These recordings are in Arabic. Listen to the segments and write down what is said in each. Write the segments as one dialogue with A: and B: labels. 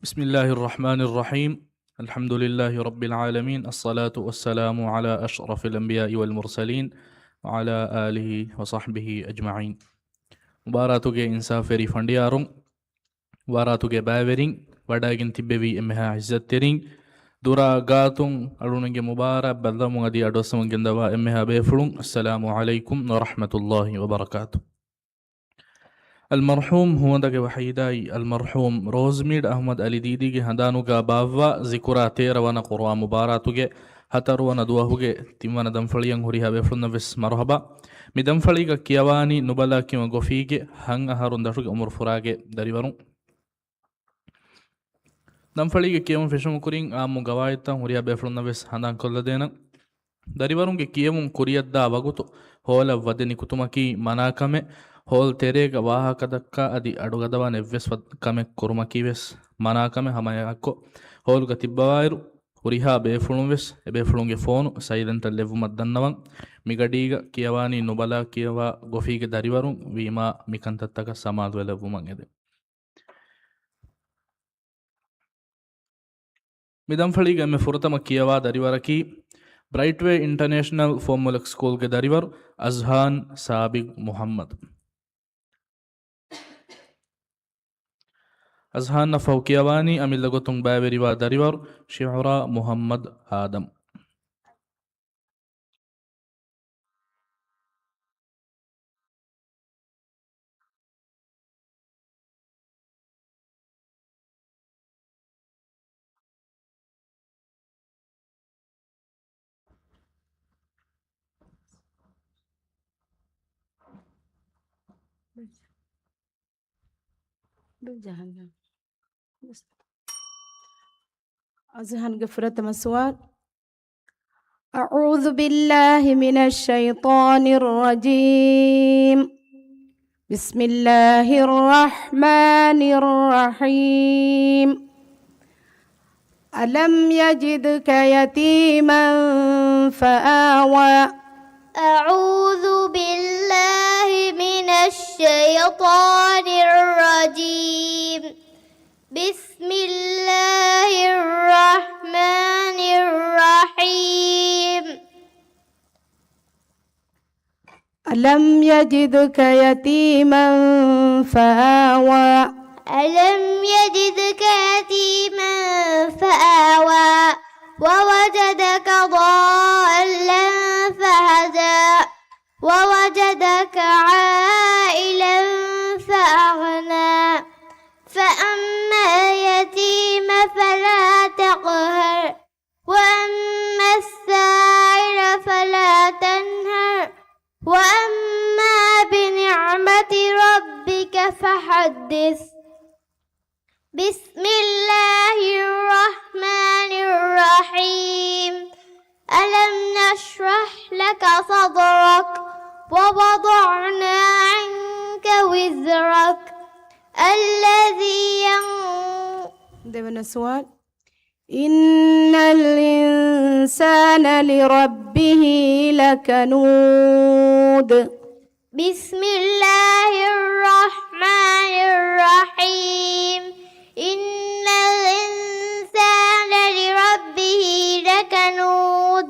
A: بسم الله الرحمن الرحيم. الحمد لله رب العالمين، الصلاة والسلام على أشرف الأنبياء والمرسلين وعلى آله وصحبه أجمعين. مباراتوغي إنسافري فنديارون واراتوغي باورين وداغن تببي إمها عزت ترين دورا غاتون أرونغي مبارا بلدمو أدي أدوسمون جندوا إمها بيفلون. السلام عليكم ورحمة الله وبركاته. المرحوم هو دك وحيداي المرحوم روزمير أحمد علي ديدي هندانو غا باوا ذكرى تير وانا قرآن مباراتوغي هتر وانا دواهوغي تيمانا دنفليان هوريها بفلنا بس مرحبا مي دنفليغا كيواني نبالا كيما غوفيغي هنگ أهارون داشوغي أمور فراغي داريبارون دنفليغا كيوان فشم كورين آمو غوايتا هوريها بفلنا بس هندان كل دينا داريبارونغي كيوان كوريات دا وغوتو هولا ودني كتومكي مناكمه ಹೋಲ್ ತೆರೆಗ ವಾಹಕದಕ್ಕ ಅದಿ ಅಡುಗದವ ನೆವ್ವೆಸ್ ಕಮೆ ಕುರುಮಕಿವೆಸ್ ಮನಾಕಮೆ ಹಮಯಕ್ಕೊ ಹೋಲ್ಗ ತಿಬ್ಬವಾಯಿರು ಹುರಿಹಾ ಬೇಫುಳುವೆಸ್ ಎಬೇಫುಳುಂಗೆ ಫೋನು ಸೈಲೆಂಟ್ ಲೆವ್ವು ಮದ್ದನ್ನವಂ ಮಿಗಡೀಗ ಕಿಯವಾನಿ ನುಬಲ ಕಿಯವಾ ಗೊಫೀಗೆ ದರಿವರು ವೀಮಾ ಮಿಕಂತತ್ತಕ ಸಮಾದುವೆ ಲೆವ್ವುಮಂ ಎದೆ ಮಿದಂಫಳಿಗೆ ಎಮ್ಮೆ ಫುರತಮ ಕಿಯವಾ ದರಿವರಕಿ ಬ್ರೈಟ್ವೇ ಇಂಟರ್ನ್ಯಾಷನಲ್ ಫಾರ್ಮುಲಕ್ ಸ್ಕೂಲ್ಗೆ ದರಿವರು ಅಜ್ಹಾನ್ ಸಾಬಿಗ್ ಮುಹಮ್ಮದ್ أزهان فوكيواني أمي لغتون باوري وداريور شعراء محمد آدم
B: أزهن قفرة مسوات. أعوذ بالله من الشيطان الرجيم. بسم الله الرحمن الرحيم. ألم يجدك يتيما فآوى.
C: أعوذ بالله من الشيطان الرجيم. بسم الله الرحمن الرحيم.
B: ألم يجدك يتيما فآوى.
C: ألم يجدك يتيما فآوى ووجدك ضالا فهدى ووجدك عائلا فأغنى فأما اليتيم فلا تقهر وأما السائل فلا تنهر وأما بنعمة ربك فحدث. بسم الله الرحمن الرحيم. ألم نشرح لك صدرك ووضعنا عنك وزرك الذي
B: سؤال. إن الإنسان لربه لكنود.
C: بسم الله الرحمن الرحيم. إن الإنسان لربه لكنود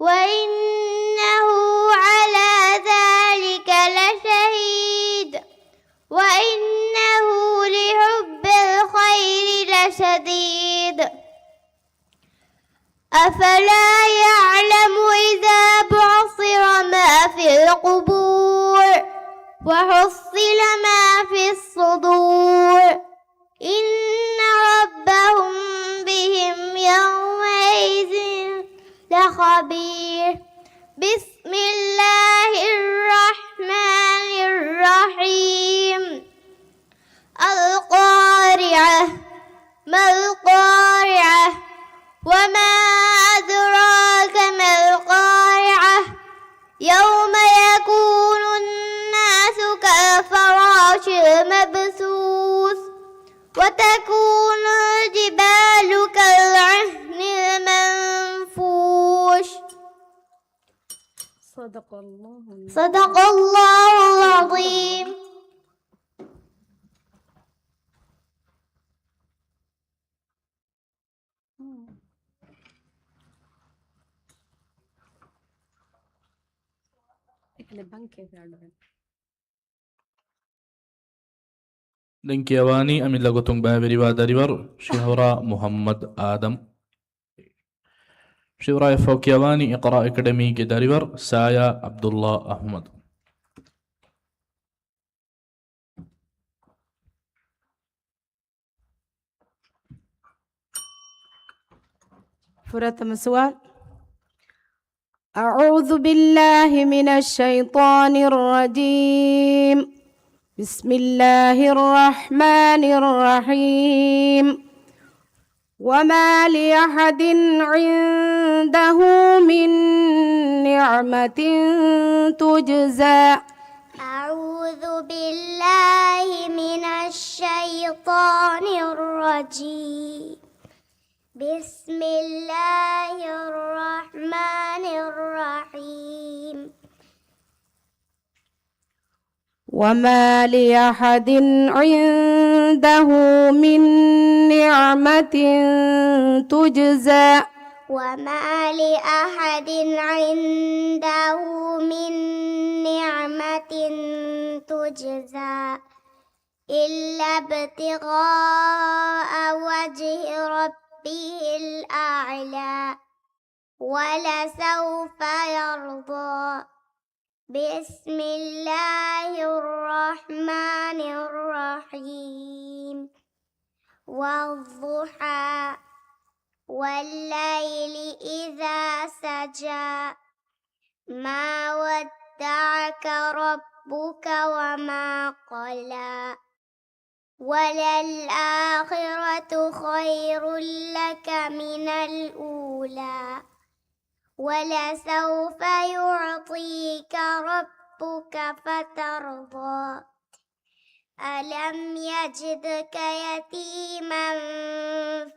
C: وإنه على ذلك لشهيد وإنه لحب الخير لشديد. أفلا يعلم إذا بعصر ما في القبور وحصل ما في الصدور إن ربهم بهم يومئذ لخبير. بسم الله الرحمن الرحيم. القارعة ما القارعة وما أدراك ما القارعة يوم يكون الناس كالفراش المبثوث وتكون الجبال كالعهن المنفوش.
B: صدق الله
C: العظيم.
A: دنكيواني أمي لغتون بابري داريبر شهرة محمد آدم شهرة فوكيواني إقراء أكاديمي داريبر سايا عبد الله أحمد
B: فرتم سؤال. أعوذ بالله من الشيطان الرجيم. بسم الله الرحمن الرحيم. وما لأحد عنده من نعمة تجزى.
C: أعوذ بالله من الشيطان الرجيم. بسم الله الرحمن الرحيم.
B: وما لأحد عنده من نعمة تجزى.
C: وما لأحد عنده من نعمة تجزى إلا ابتغاء وجه ربه الأعلى ولسوف يرضى. بسم الله الرحمن الرحيم. والضحى والليل إذا سجى ما ودعك ربك وما قلى وللآخرة خير لك من الأولى ولسوف يعطيك ربك فترضى. ألم يجدك يتيما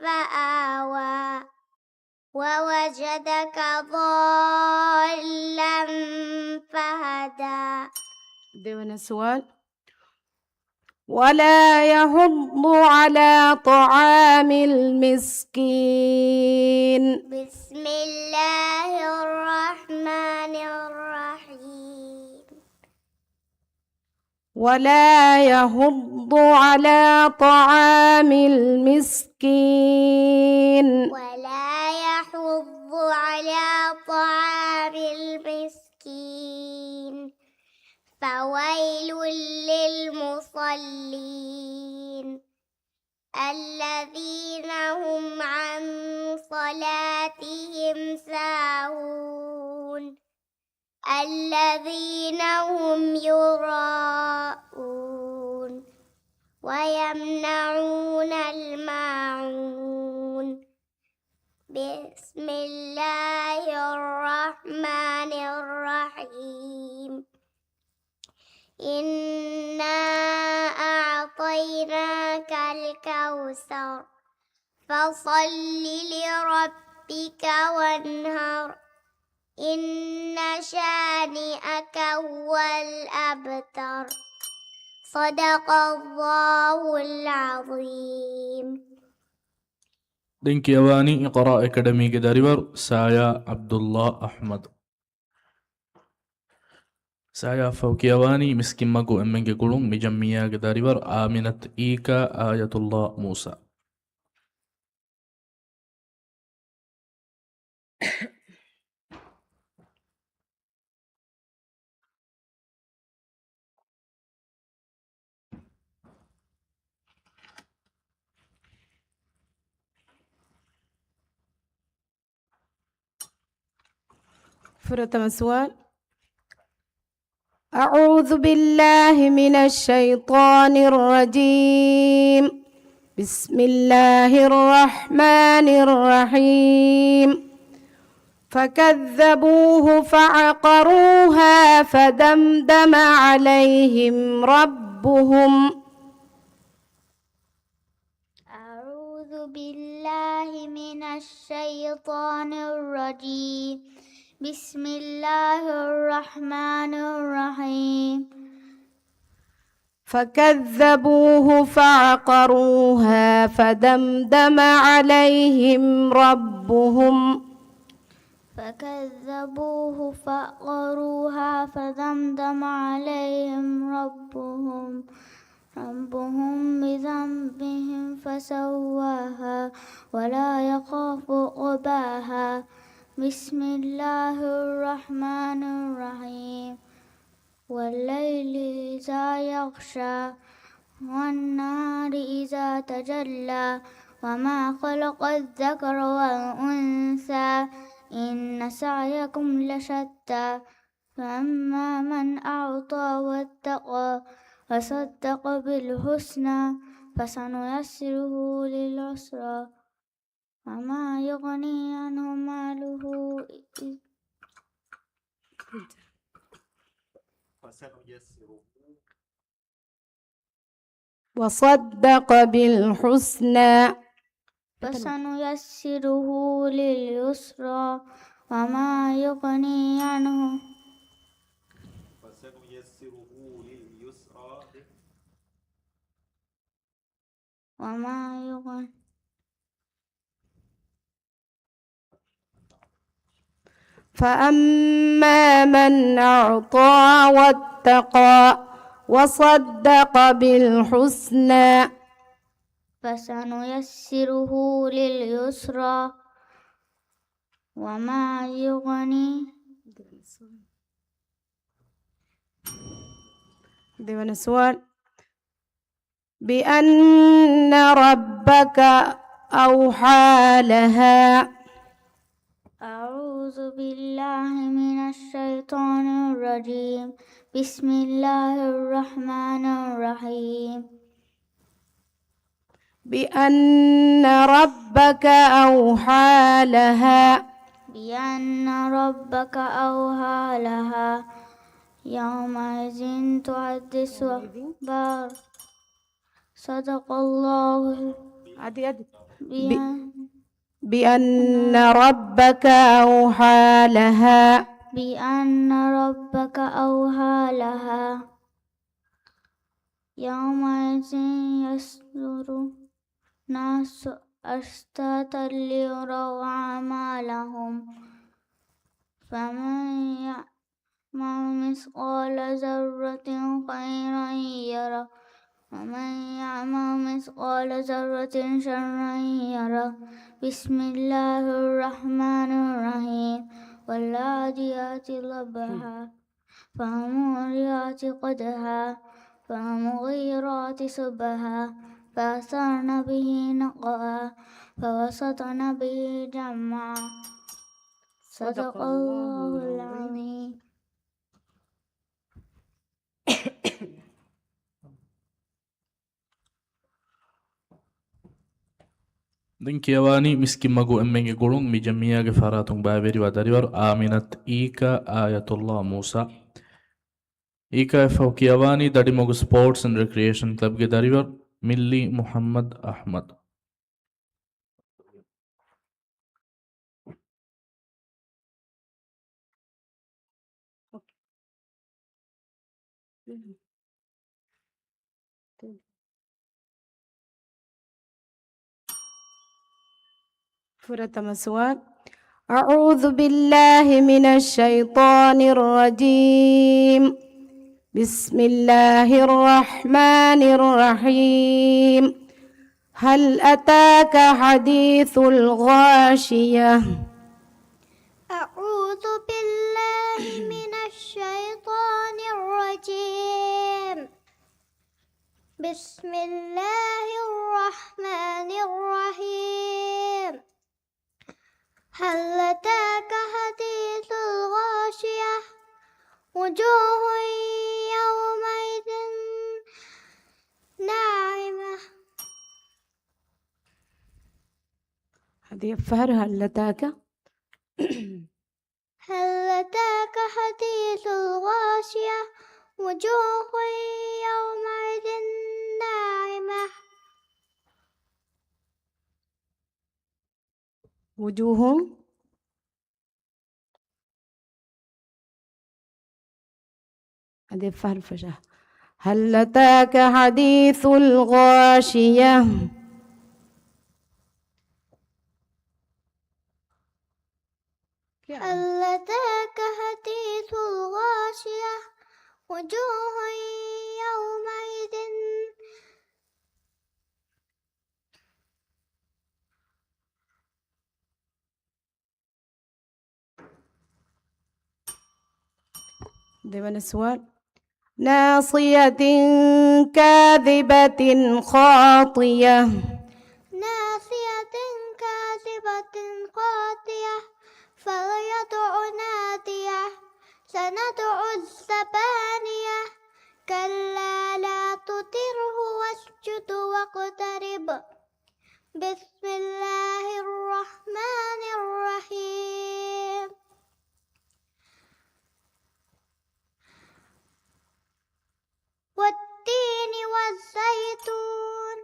C: فآوى ووجدك ضالا فهدى.
B: دون سؤال. ولا يحض على طعام المسكين.
C: بسم الله الرحمن الرحيم.
B: ولا يحض على طعام المسكين.
C: ولا يحض على طعام المسكين. فويل للمصلين الذين هم عن صلاتهم ساهون الذين هم يراءون ويمنعون الماعون. بسم الله الرحمن الرحيم. إنا أعطيناك الكوثر فصل لربك وانهر إن شانئك هو الأبتر. صدق الله العظيم.
A: دنكيواني إقراء أكاديمي داريبر سايا عبد الله أحمد سايا فوكيواني مسكين ماكو أمنجي قلون مجميا داريبر آمنة إيكا آية الله موسى
B: فرتم سؤال. أعوذ بالله من الشيطان الرجيم. بسم الله الرحمن الرحيم. فكذبوه فعقروها فدمدم عليهم ربهم.
C: أعوذ بالله من الشيطان الرجيم. بسم الله الرحمن الرحيم.
B: فكذبوه فعقروها فدمدم عليهم ربهم.
C: فكذبوه فعقروها فدمدم عليهم ربهم بذنبهم فسواها ولا يخاف عقباها بسم الله الرحمن الرحيم والليل إذا يغشى والنهار إذا تجلى وما خلق الذكر والأنثى إن سعيكم لشتى فأما من أعطى واتقى وصدق بالحسنى فسنيسره للعسرى وما يغني عنه ماله
B: وصدق بالحسنى
C: فسنيسره لليسرى وما يغني عنه وما يغني
B: فأما من أعطى واتقى وصدق بالحسنى
C: فسنيسره لليسرى وما يغني
B: ديوان السؤال بأن ربك أوحى لها.
C: أعوذ بالله من الشيطان الرجيم بسم الله الرحمن الرحيم
B: بأن ربك أوحى لها.
C: بأن ربك أوحى لها يومئذ تحدث أخبار صدق الله
B: بأن ربك أوحى لها.
C: بأن ربك أوحى لها يومئذ يصدر الناس أشتاتا ليروا أعمالهم فمن يعمل مثقال ذرة خيرا يره ومن يعمل مثقال ذرة شرا يره بسم الله الرحمن الرحيم والعاديات ضبحا فالموريات قدحا فالمغيرات صبحا فأثرن به نقعا فوسطن به جمعا صدق الله العظيم.
A: دين كيواني مسكين مغو امنگي گولون مي جميع فراتون بابري وداريور آمنت إيكا آية الله موسى إيكا فو كيواني دادي مغو سپورٹس and recreation club کے داريور ملي محمد أحمد
B: سورة مسواد. أعوذ بالله من الشيطان الرجيم بسم الله الرحمن الرحيم هل أتاك حديث الغاشية.
C: أعوذ بالله من الشيطان الرجيم بسم الله الرحمن الرحيم هل أتاك حديث الغاشية وجوه يومئذ ناعمة.
B: هذه فهر هل أتاك
C: هل أتاك حديث الغاشية وجوه يومئذ ناعمة.
B: وجوه هذه فهر فجأة. هل أتاك حديث الغاشية.
C: هل أتاك حديث الغاشية وجوه يومئذ
B: دايما السؤال ناصية كاذبة خاطية
C: ناصية كاذبة قاطية فليدع نادية سندع الزبانية كلا لا تطره واسجد واقترب بسم الله الرحمن الرحيم والتين والزيتون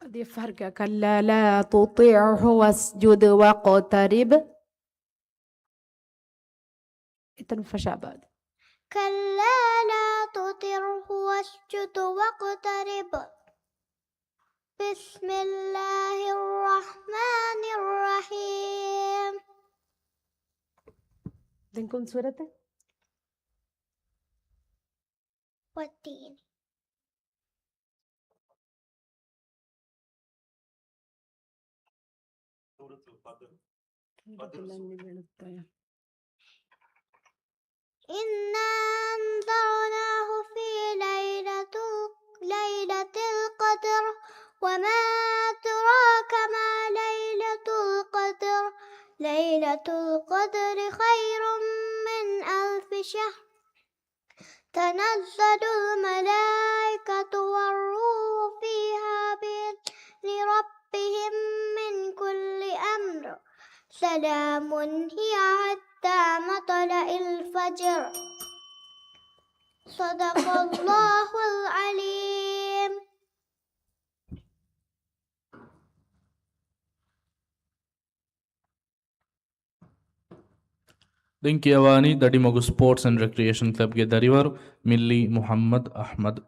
B: هذه فرقة كلا لا تطيعه واسجد واقترب التنفشة بعد
C: كلا لا تطره واسجد واقترب بسم الله الرحمن الرحيم
B: دينكم سورته
C: والتين إنا أنزلناه في ليلة القدر وما أدراك ما ليلة القدر ليلة القدر خير من 1000 شهر تنزل الملائكة والروح فيها بإذن ربهم من كل أمر سلام هي حتى مطلع الفجر صدق الله العليم.
A: Dinki Awani, Dadimogu Sports and Recreation Club ge Darivaru, Milli Muhammad Ahmad.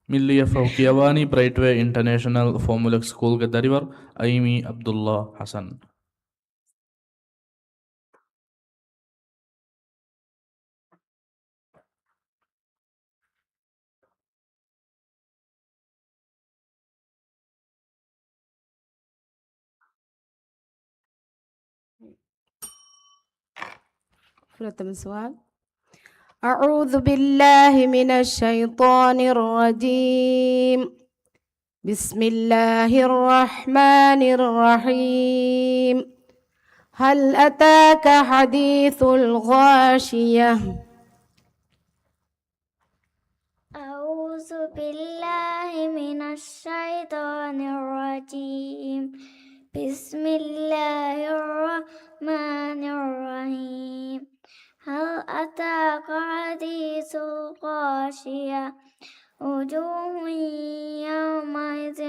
A: Milli Fauki Awani, Brightway International Formula School ge Darivaru, Aimi Abdullah Hassan.
B: فرتم السؤال أعوذ بالله من الشيطان الرجيم بسم الله الرحمن الرحيم هل أتاك حديث الغاشية
C: أعوذ بالله من الشيطان الرجيم بسم الله الرحمن الرحيم هل أتاك حديث الغاشية وجوه يومئذ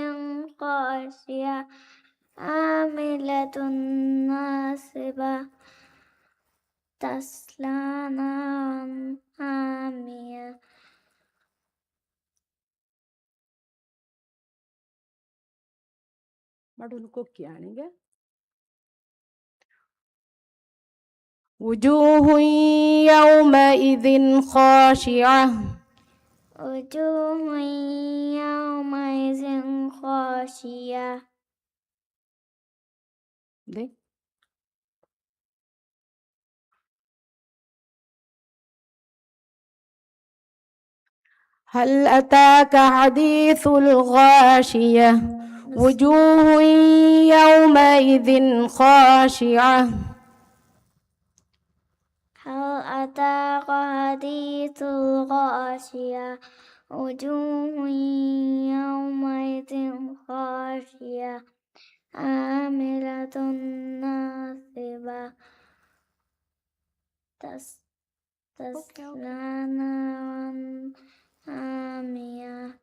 C: خاشية عاملة ناصبة تصلى نارا حامية
B: وجوه يومئذ خاشعة
C: وجوه يومئذ خاشية
B: دي هل أتاك حديث الغاشية وجوه يومئذ خاشعة
C: هل أتاك حديث الغاشية وجوه يومئذ خاشية عاملة ناصبة تصلى نارا حامية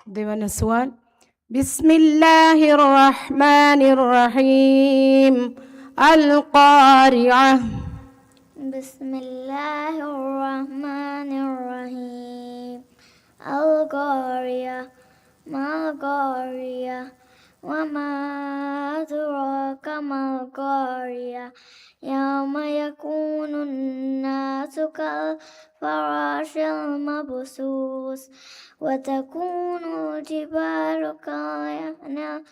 B: ديوان السؤال بسم الله الرحمن الرحيم القارعة
C: بسم الله الرحمن الرحيم القارية ما القارية وما أدراك ما القارية يوم يكون الناس كالفراش المبثوث وتكون الجبال كالعهن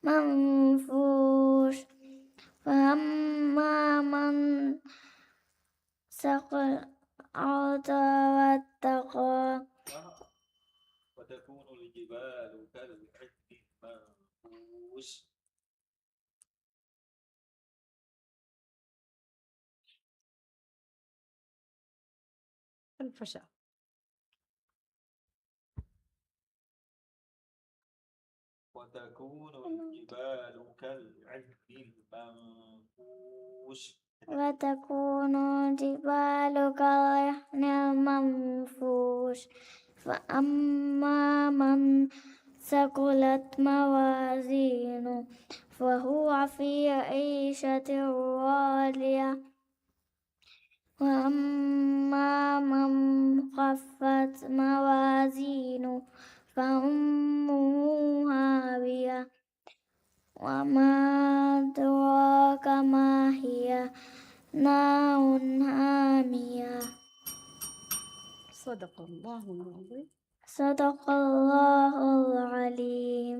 C: المنفوش فأما من ثقل واتقى
A: وتكون الجبال كالعهن المنفوش
B: الفشل.
A: وتكون الجبال كالعهن المنفوش
C: وتكون الجبال كالعهن المنفوش فأما من ثقلت موازينه فهو في عيشة راضية وأما من خفت موازينه فأمه هاوية وما أدراك ما هي نار حامية
B: صدق الله العظيم.
C: صدق الله العليم.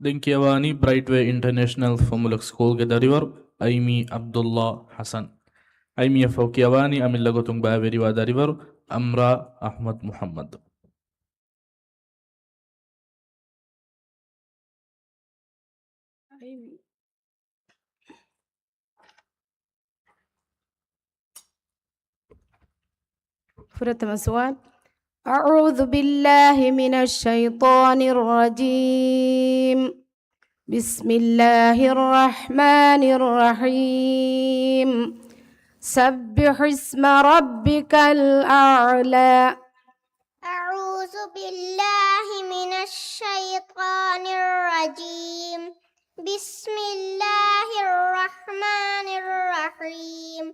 A: Dinkiawani Brightway International Formula School ke darivar Aimi Abdullah Hassan. Aimi Faukiawani Amillagotung Baveri wa darivar Amra Ahmad Muhammad.
B: فرتم سؤال. أعوذ بالله من الشيطان الرجيم. بسم الله الرحمن الرحيم. سبح اسم ربك الأعلى.
C: أعوذ بالله من الشيطان الرجيم. بسم الله الرحمن الرحيم.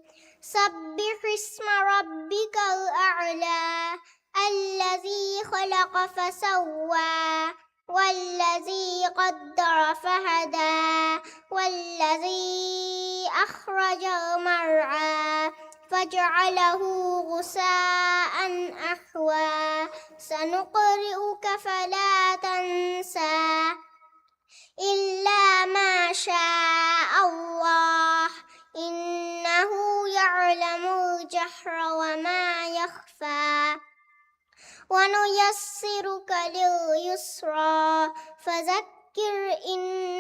C: سبح اسم ربك الأعلى الذي خلق فسوى والذي قدر فهدى والذي أخرج المرعى فجعله غثاء أحوى سنقرئك فلا تنسى إلا ما شاء الله إنه يعلم الجهر وما يخفى ونيسرك لليسرى فذكر إن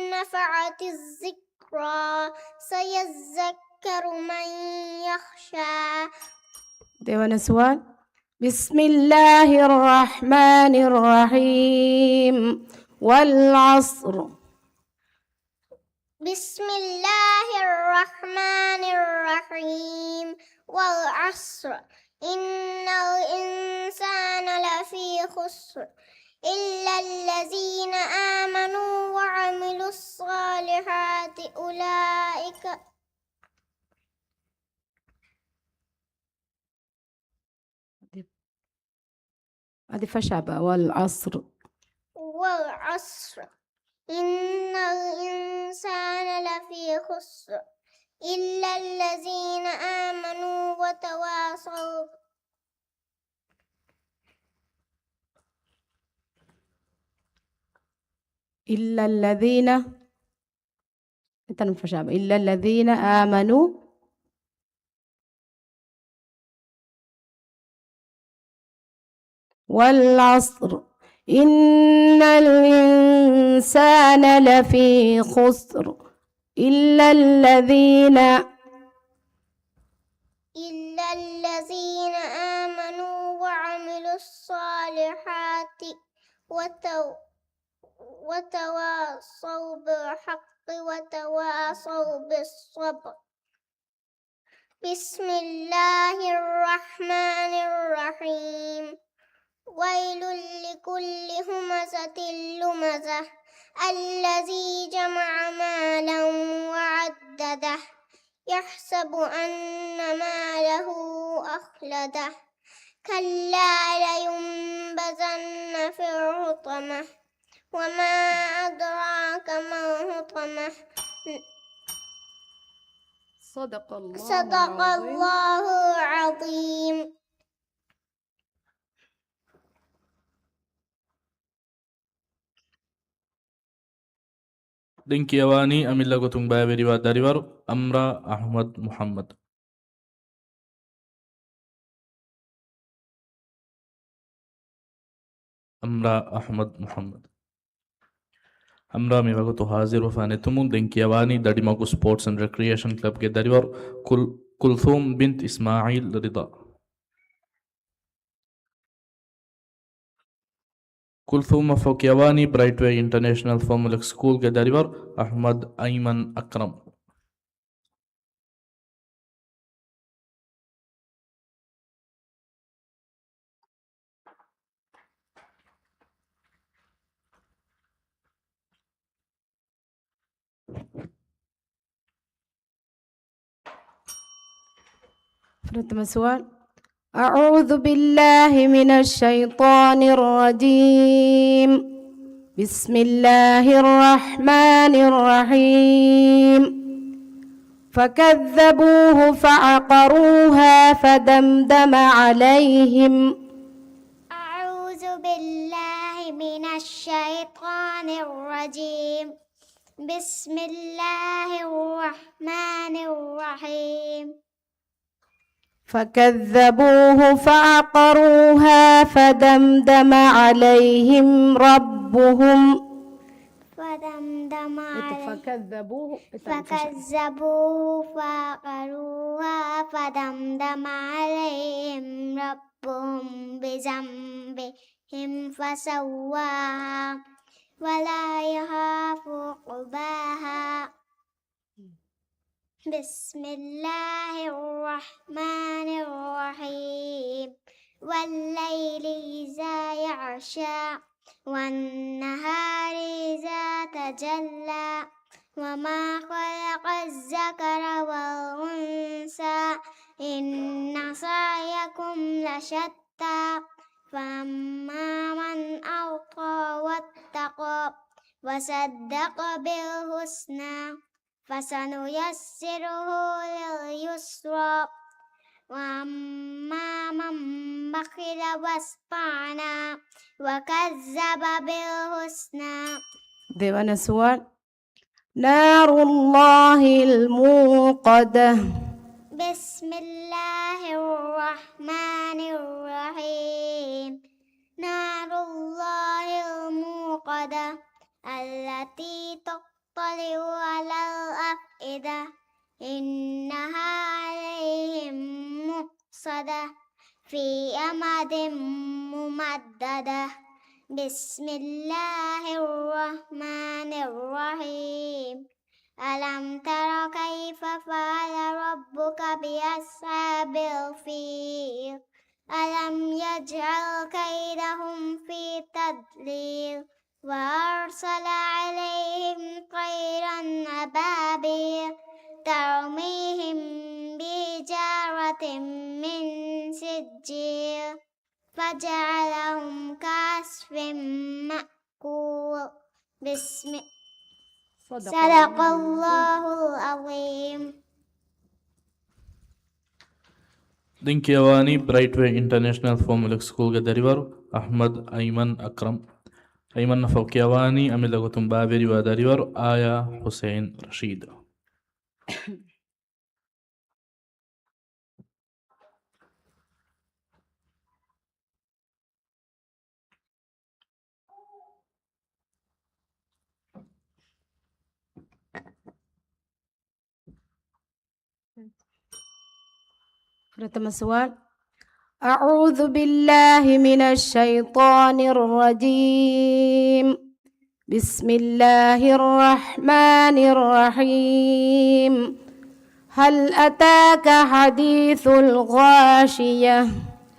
C: نفعت الذكرى سيذكر من يخشى.
B: ديوان سؤال. بسم الله الرحمن الرحيم. والعصر.
C: بسم الله الرحمن الرحيم. والعصر إن الإنسان لفي خسر إلا الذين آمنوا وعملوا الصالحات أولئك
B: هذه فشابة. والعصر.
C: والعصر إن الإنسان لفي خسر إلا الذين آمنوا وتواصوا
B: إلا الذين إلا الذين آمنوا والعصر إن الإنسان لفي خسر إلا الذين
C: آمنوا وعملوا الصالحات وتواصوا بالحق وتواصوا بالصبر. بسم الله الرحمن الرحيم. ويل لكل همزة لمزة الذي جمع مالا وعدده يحسب أن ماله أخلده كلا لينبذن في الحطمة وما أدراك ما الحطمة
B: صدق الله
C: صدق
B: العظيم.
C: الله العظيم.
A: Dinkiyawani amilla gotung bayaberi wa dariwaru Amra Ahmad Muhammad. Amra Ahmad Muhammad. Amra mi wagotu hazir wafane tumun Dinkiyawani Dadimagu Sports and Recreation Club ke dariwaru Kulthum bint Ismail Rida. Kulthum Fokiawani Brightway International Formula School ke dariwaru Ahmad Ayman Akram.
B: فرتم سؤال. أعوذ بالله من الشيطان الرجيم. بسم الله الرحمن الرحيم. فكذبوه فعقروها فدمدم عليهم.
C: أعوذ بالله من الشيطان الرجيم. بسم الله الرحمن الرحيم.
B: فكذبوه فعقروها فدمدم عليهم ربهم.
C: فدمدم عليهم
B: فكذبوه
C: فعقروها فدمدم عليهم ربهم بذنبهم فسواها ولا يخاف عقباها. بسم الله الرحمن الرحيم. والليل إذا يغشى والنهار إذا تجلى وما خلق الذكر والأنثى إن سعيكم لشتى فأما من أعطى واتقى وصدق بالحسنى فسنيسره لليسرى وأما من بخل واستغنى وكذب بالحسنى.
B: ديوان سؤال. نار الله الموقدة.
C: بسم الله الرحمن الرحيم. نار الله الموقدة التي تطلع على الأفئدة إنها عليهم مؤصدة في أمد ممددة. بسم الله الرحمن الرحيم. ألم تر كيف فعل ربك بأصحاب الفيل ألم يجعل كيدهم في تضليل وأرسل عليهم طيرا أبابيل ترميهم بحجارة من سجيل فجعلهم كعصف مأكول. صدق الله العظيم.
A: Dinkiyawani Brightway International Formula School ke dariwaru Ahmad Ayman Akram. Ayman Fokiawani amilla gotung bayaberi wa dariwaru Aya Hussein Rashid.
B: فرتم سؤال. أعوذ بالله من الشيطان الرجيم. بسم الله الرحمن الرحيم. هل أتاك حديث الغاشية.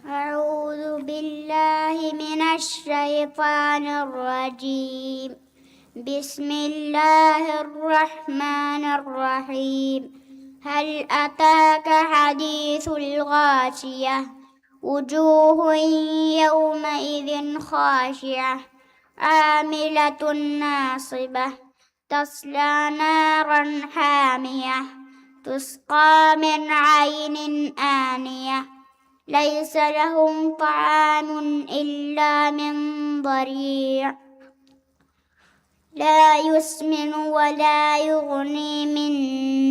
C: أعوذ بالله من الشيطان الرجيم. بسم الله الرحمن الرحيم. هل أتاك حديث الغاشية؟ وجوه يومئذ خاشعة عاملة ناصبة تصلى نارا حامية تسقى من عين آنية ليس لهم طعام إلا من ضريع لا يسمن ولا يغني من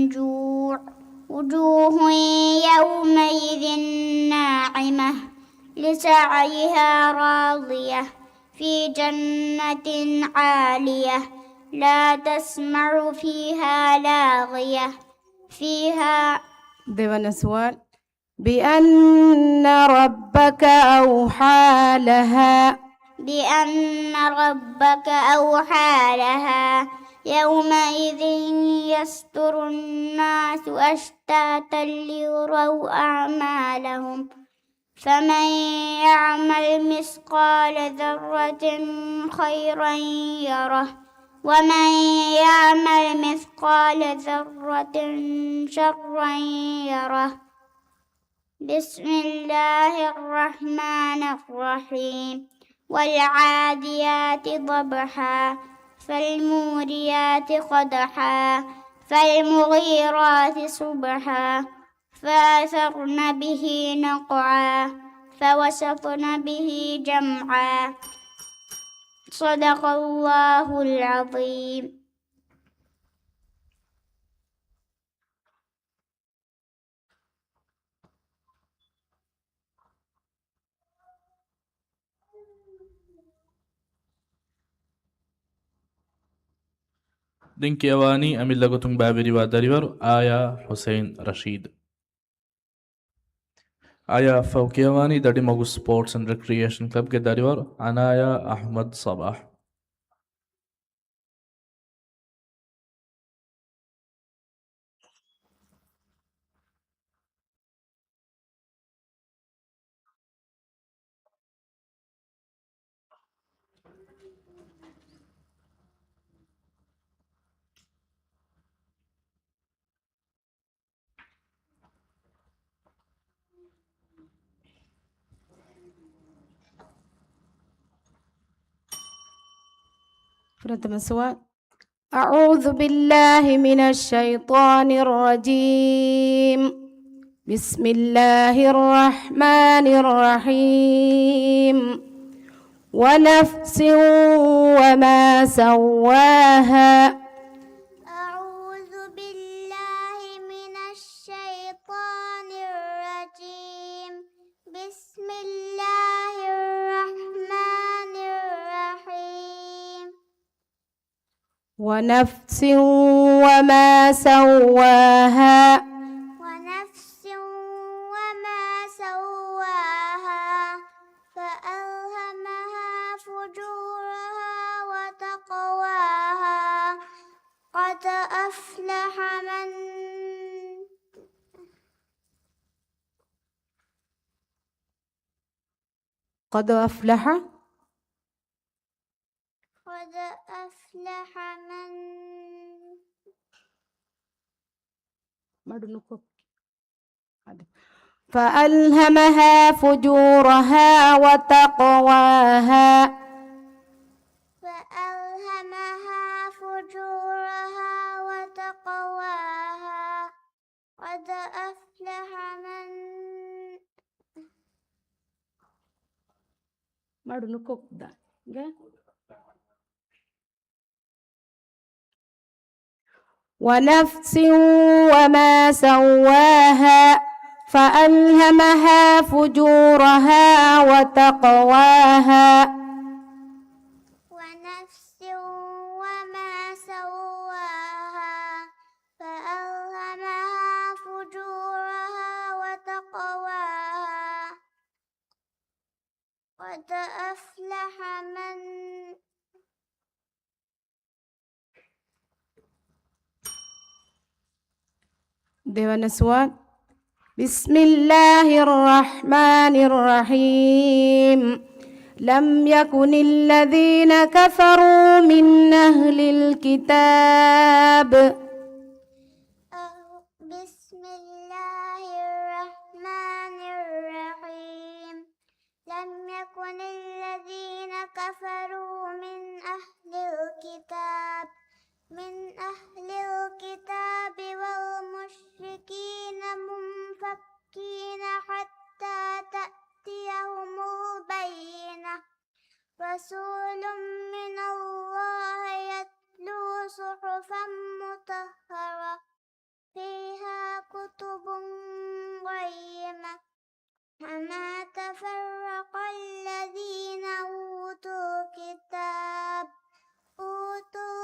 C: جوع وجوه يومئذ ناعمة لسعيها راضية في جنة عالية لا تسمع فيها لاغية فيها
B: Dewan Aswad بأن ربك أوحى لها
C: بأن ربك أوحى لها يومئذ يصدر الناس أشتاتا ليروا أعمالهم فمن يعمل مثقال ذرة خيرا يره ومن يعمل مثقال ذرة شرا يره. بسم الله الرحمن الرحيم. والعاديات ضبحا فالموريات قدحا فالمغيرات صبحا فأثرن به نقعا فوسطن به جمعا. صدق الله العظيم.
A: دين كيواني أمي لغتون بابري وداريور آيا حسين رشيد. آيا فوكيواني دادي مغو سبورتس اند ريكريشن كلب کے داريور عنايا أحمد صباح.
B: Pratama Aswad أعوذ بالله من الشيطان الرجيم بسم الله الرحمن الرحيم ونفس وما سواها
C: أعوذ بالله من الشيطان الرجيم بسم الله الرحمن الرحيم
B: ونفس وما سواها
C: ونفس وما سواها فألهمها فجورها وتقواها قد أفلح من
B: قد أفلح
C: قد أفلح من
B: فألهمها فجورها وتقواها
C: فألهمها فجورها وتقواها قد أفلح من
B: ونفس وما سواها فألهمها فجورها وتقواها
C: ونفس وما سواها فألهمها فجورها وتقواها قد أفلح من
B: Dewan Aswad بسم الله الرحمن الرحيم لم يكن الذين كفروا من أهل الكتاب
C: بسم الله الرحمن الرحيم لم يكن الذين كفروا من أهل الكتاب والمشركين منفكين حتى تأتيهم البينة رسول من الله يتلو صحفا مطهرة فيها كتب قيمة وما تفرق الذين أوتوا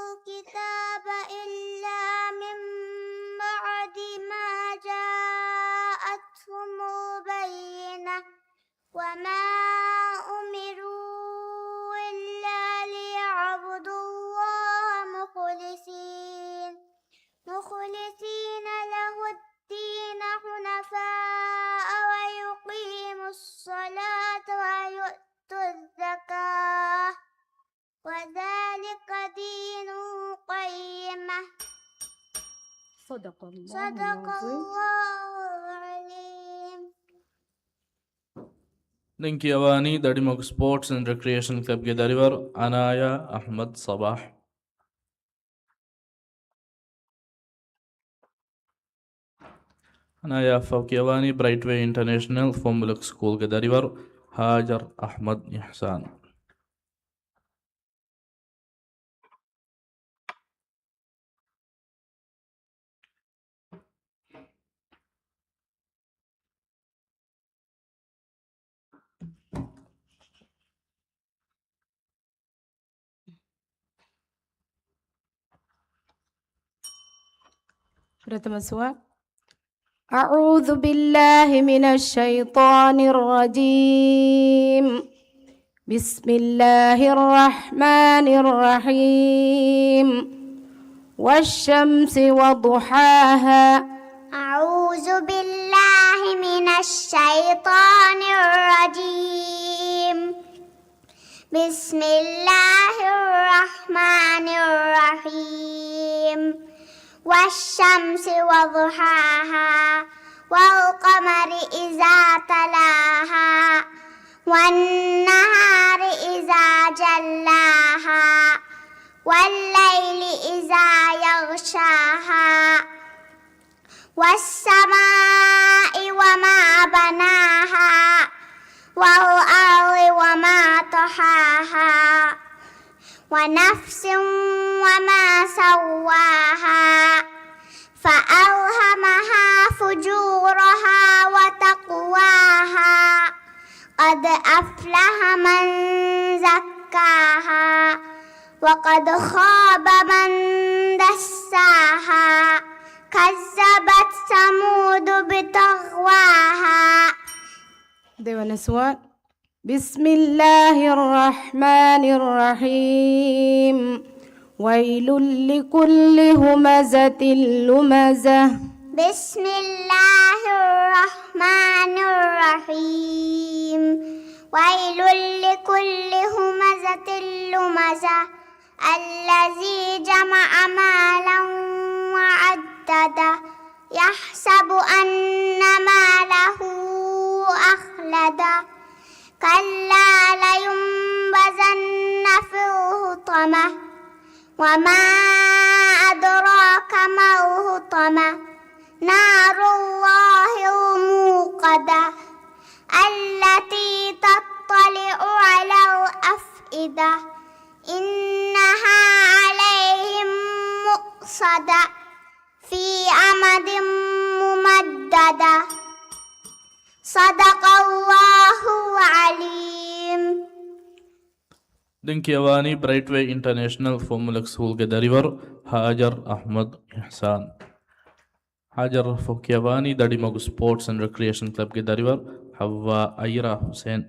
C: الكتاب إلا من بعد ما جاءتهم البينة وما أمروا إلا ليعبدوا الله مخلصين له الدين حنفاء ويقيموا الصلاة ويؤتوا الزكاة وذلك دين القيمة
B: صدق الله
C: صدق
B: العظيم.
C: الله العليم.
A: Den Kiavani Dadimog Sports and Recreation Club ಗೆ ದರಿವರು ಅನಾಯ ಅಹ್ಮದ್ ಸಬಾಹ್. ಅನಾಯ ಫೌಕಿಯವani bright way international ಫಾರ್ಮುಲಕ್ ಸ್ಕೂಲ್ ಗೆ ದರಿವರು ಹಾಜರ್ ಅಹ್ಮದ್ ಇಹ್ಸಾನ್.
B: प्रथम سؤال أعوذ بالله من الشيطان الرجيم بسم الله الرحمن الرحيم والشمس وضحاها
C: أعوذ بالله من الشيطان الرجيم بسم الله الرحمن الرحيم والشمس وضحاها والقمر إذا تلاها والنهار إذا جلاها والليل إذا يغشاها والسماء وما بناها والأرض وما طحاها ونفس وما سواها فألهمها فجورها وتقواها قد أفلح من زكاها وقد خاب من دساها كذبت ثمود بطغواها.
B: ديوان سؤال بسم الله الرحمن الرحيم ويل لكل همزة لمزة.
C: بسم الله الرحمن الرحيم ويل لكل همزة لمزة الذي جمع مالا وعدده يحسب أن ماله أخلده كلا لينبذن في الحطمة وما أدراك ما الحطمة نار الله الموقدة التي تطلع على الأفئدة إنها عليهم مؤصدة في أمد ممددة. صدق الله العليم.
A: Den Kiavani bright way international ಫಾರ್ಮುಲಕ್ ಸ್ಕೂಲ್ ಗೆ ದರಿವರು ಹಾಜರ್ ಅಹ್ಮದ್ ಇಹ್ಸಾನ್. ಹಾಜರ್ ಫೌಕಿಯವani ದಡಿಮಗು ಸ್ಪೋರ್ಟ್ಸ್ ಅಂಡ್ ರಿಕ್ರಿಯೇಷನ್ ಕ್ಲಬ್ ಗೆ ದರಿವರು ಹವ್ವಾ ಐರಾ ಹುಸೇನ್.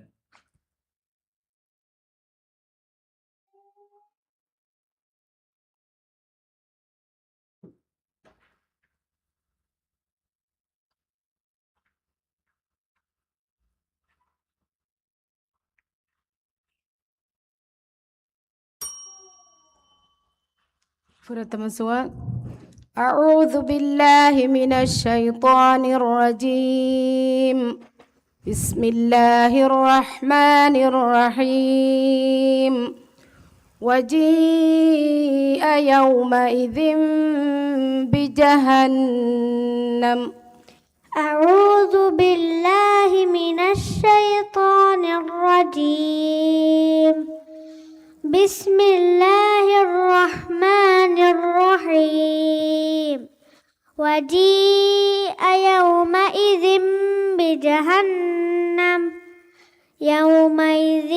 B: فرتم سؤال. أعوذ بالله من الشيطان الرجيم. بسم الله الرحمن الرحيم. وجيء يومئذ بجهنم.
C: أعوذ بالله من الشيطان الرجيم. بسم الله الرحمن الرحيم. وجيء يومئذ بجهنم. يومئذ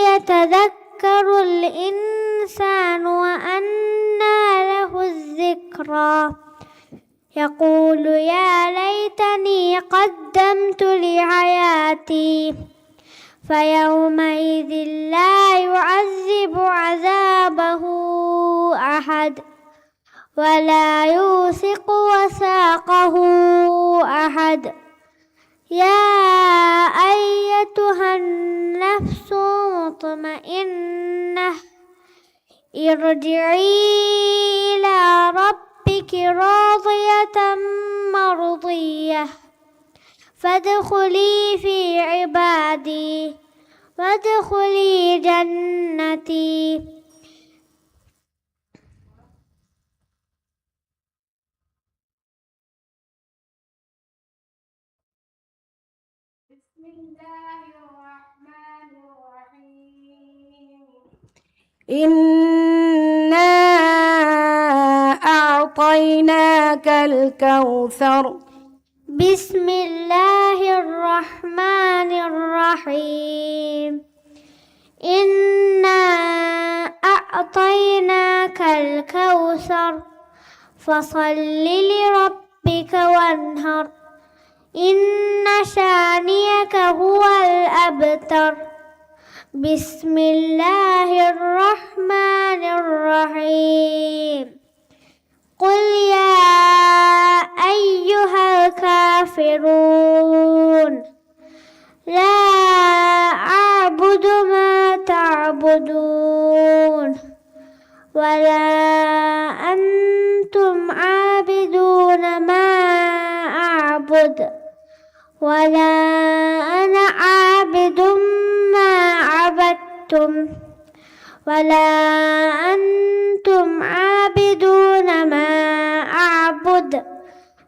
C: يتذكر الإنسان وأنى له الذكرى. يقول يا ليتني قدمت لحياتي. فيومئذ لا يعذب عذابه أحد ولا يوثق وثاقه أحد. يا أيتها النفس المطمئنة ارجعي إلى ربك راضية مرضية فادخلي في عبادي وادخلي جنتي.
B: بسم الله الرحمن الرحيم. إنا أعطيناك الكوثر.
C: بسم الله الرحمن الرحيم. إنا أعطيناك الكوثر فصل لربك وانهر. إن شانئك هو الأبتر. بسم الله الرحمن الرحيم. قل يا أيها الكافرون لا أعبد ما تعبدون ولا أنتم عابدون ما أعبد ولا أنا عابد ما عبدتم ولا أنتم عابدون ما أعبد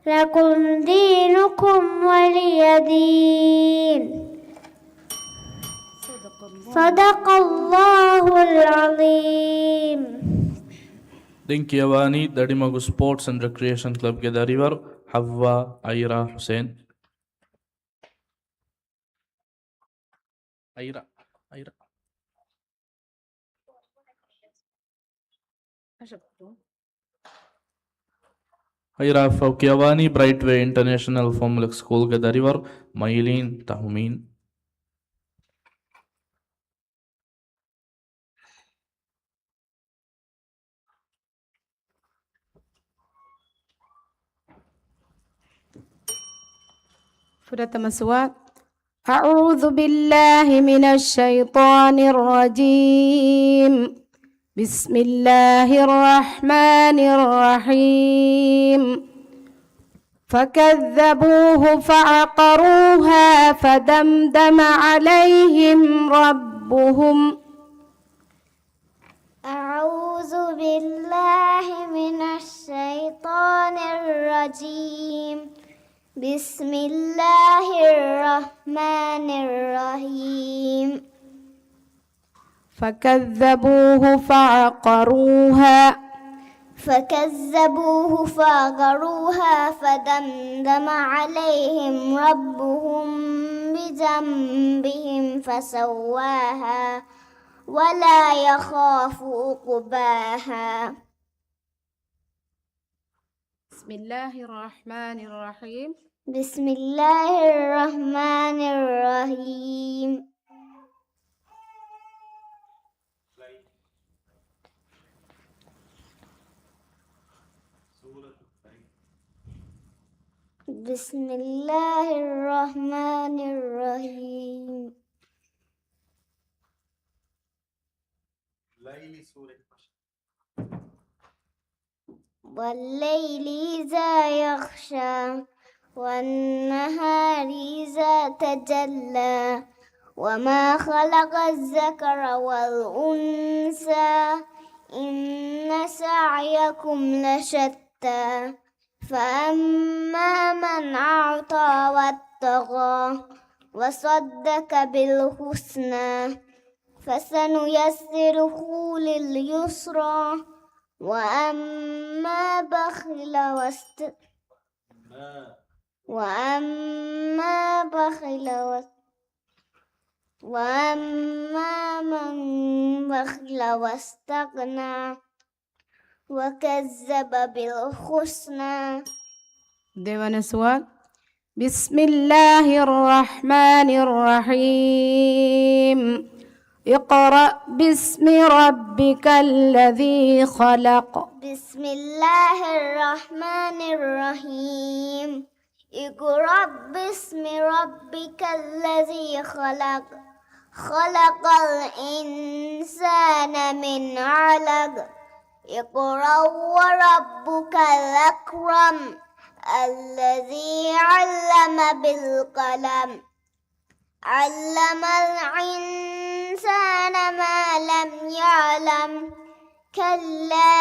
C: لكم دينكم ولي دين. صدق الله العظيم.
A: Dinkiawani Dadimagu Sports and Recreation Club Gedarivar Havva Aira Hussein. Aira. Aira Faukiawani Brightway International Formula School Gedarivar Mailin Tahumin.
B: فرتم سؤال. أعوذ بالله من الشيطان الرجيم. بسم الله الرحمن الرحيم. فكذبوه فعقروها فدمدم عليهم ربهم.
C: أعوذ بالله من الشيطان الرجيم. بسم الله الرحمن الرحيم.
B: فكذبوه
C: فعقروها فدمدم عليهم ربهم بذنبهم فسواها ولا يخاف عقباها.
B: بسم الله الرحمن الرحيم.
C: بسم الله الرحمن الرحيم. بسم الله الرحمن الرحيم. والليل إذا يغشى والنهار إذا تجلى وما خلق الذكر والأنثى إن سعيكم لشتى فأما من أعطى واتقى وصدق بالحسنى فسنيسره لليسرى وأما من بخل واستغنى وكذب بالحسنى.
B: देवाने सवाल बिस्मिल्लाहिर्रहमानिर्रहीम इक़रा बिस्मि रब्बिकल्लज़ी खलक़
C: بسم الله الرحمن الرحيم اقرأ باسم ربك الذي خلق خلق الإنسان من علق اقرأ وربك الأكرم الذي علم بالقلم علم الإنسان ما لم يعلم كلا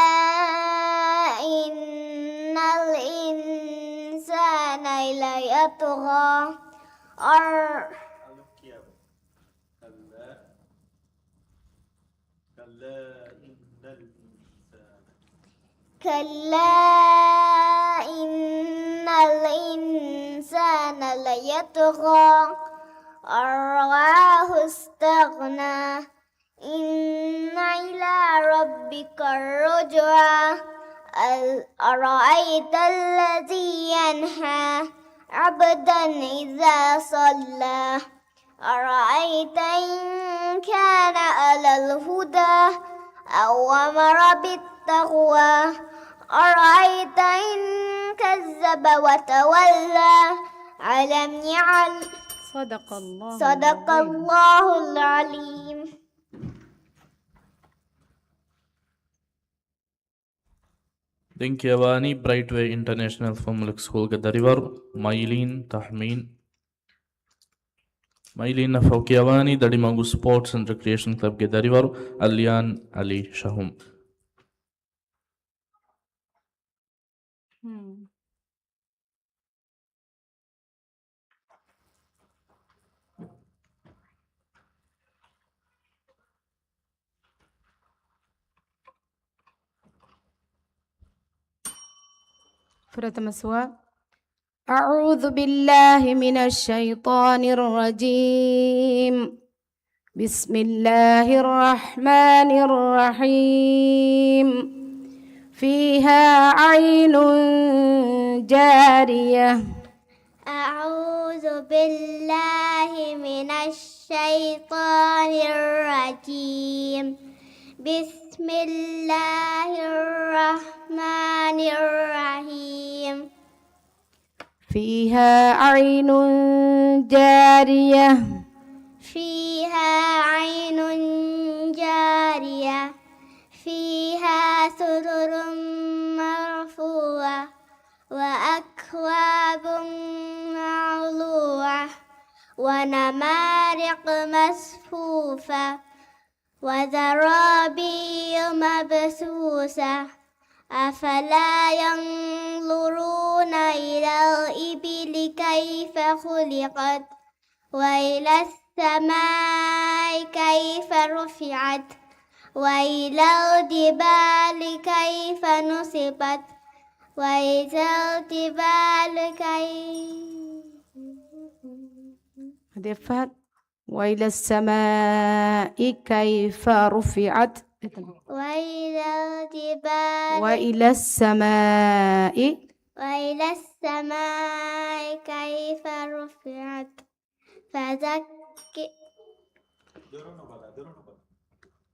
C: إن الإنسان ليطغى كلا إن الإنسان ليطغى أن رآه استغنى إن إلى ربك الرجعى أرأيت الذي ينهى عبدا إذا صلى أرأيت إن كان على الهدى أو أمر بالتقوى أرأيت إن كذب وتولى ألم يعلم صدق الله العليم.
A: Dinkiavani Brightway International Public School Gadarivar Maylin Tahmeen Maylin Faukiavani Dadimangu Sports and Recreation Club Gadarivar Alian Ali Shahum.
B: प्रथम सवाल أعوذ بالله من الشيطان الرجيم بسم الله الرحمن الرحيم فيها عين جارية
C: أعوذ بالله من الشيطان الرجيم بسم الله الرحمن الرحيم
B: فيها عين جارية
C: فيها عين جارية فيها سرر مرفوعة وأكواب موضوعة ونمارق مصفوفة وزرابي مبثوثة أفلا ينظرون إلى الإبل كيف خلقت وإلى السماء كيف رفعت وإلى الجبال كيف نصبت وإذا الجبال
B: كيف وإلى السماء كيف رفعت وإلى السماء
C: كيف رفعت فذكر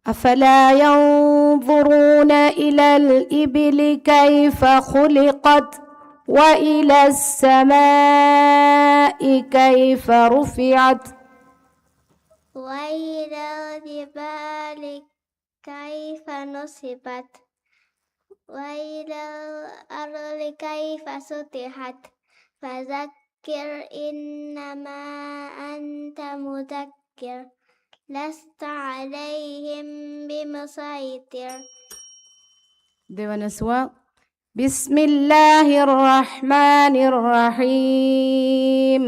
B: أفلا ينظرون إلى الإبل كيف خلقت وإلى السماء كيف رفعت
C: وإلى الجبال كيف نصبت وإلى الأرض كيف سطحت فذكر إنما أنت مذكر لست عليهم بمسيطر.
B: Dewan Aswa. Bismillahirrahmanirrahim.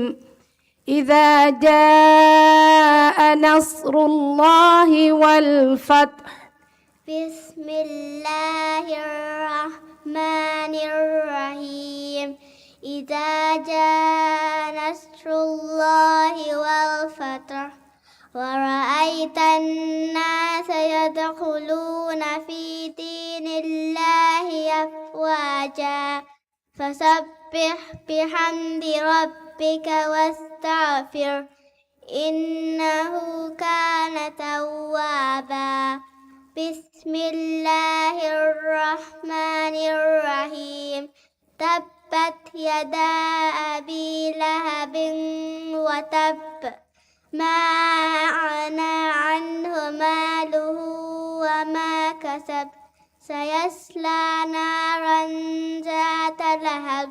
B: إذا جاء نصر الله والفتح.
C: بسم الله الرحمن الرحيم. إذا جاء نصر الله والفتح ورأيت الناس يدخلون في دين الله أفواجا فسبح بحمد ربك واستغفر إنه كان توابا. بسم الله الرحمن الرحيم. تبت يدا أبي لهب وتب ما أغنى عنه ماله وما كسب سيصلى نارا ذات لهب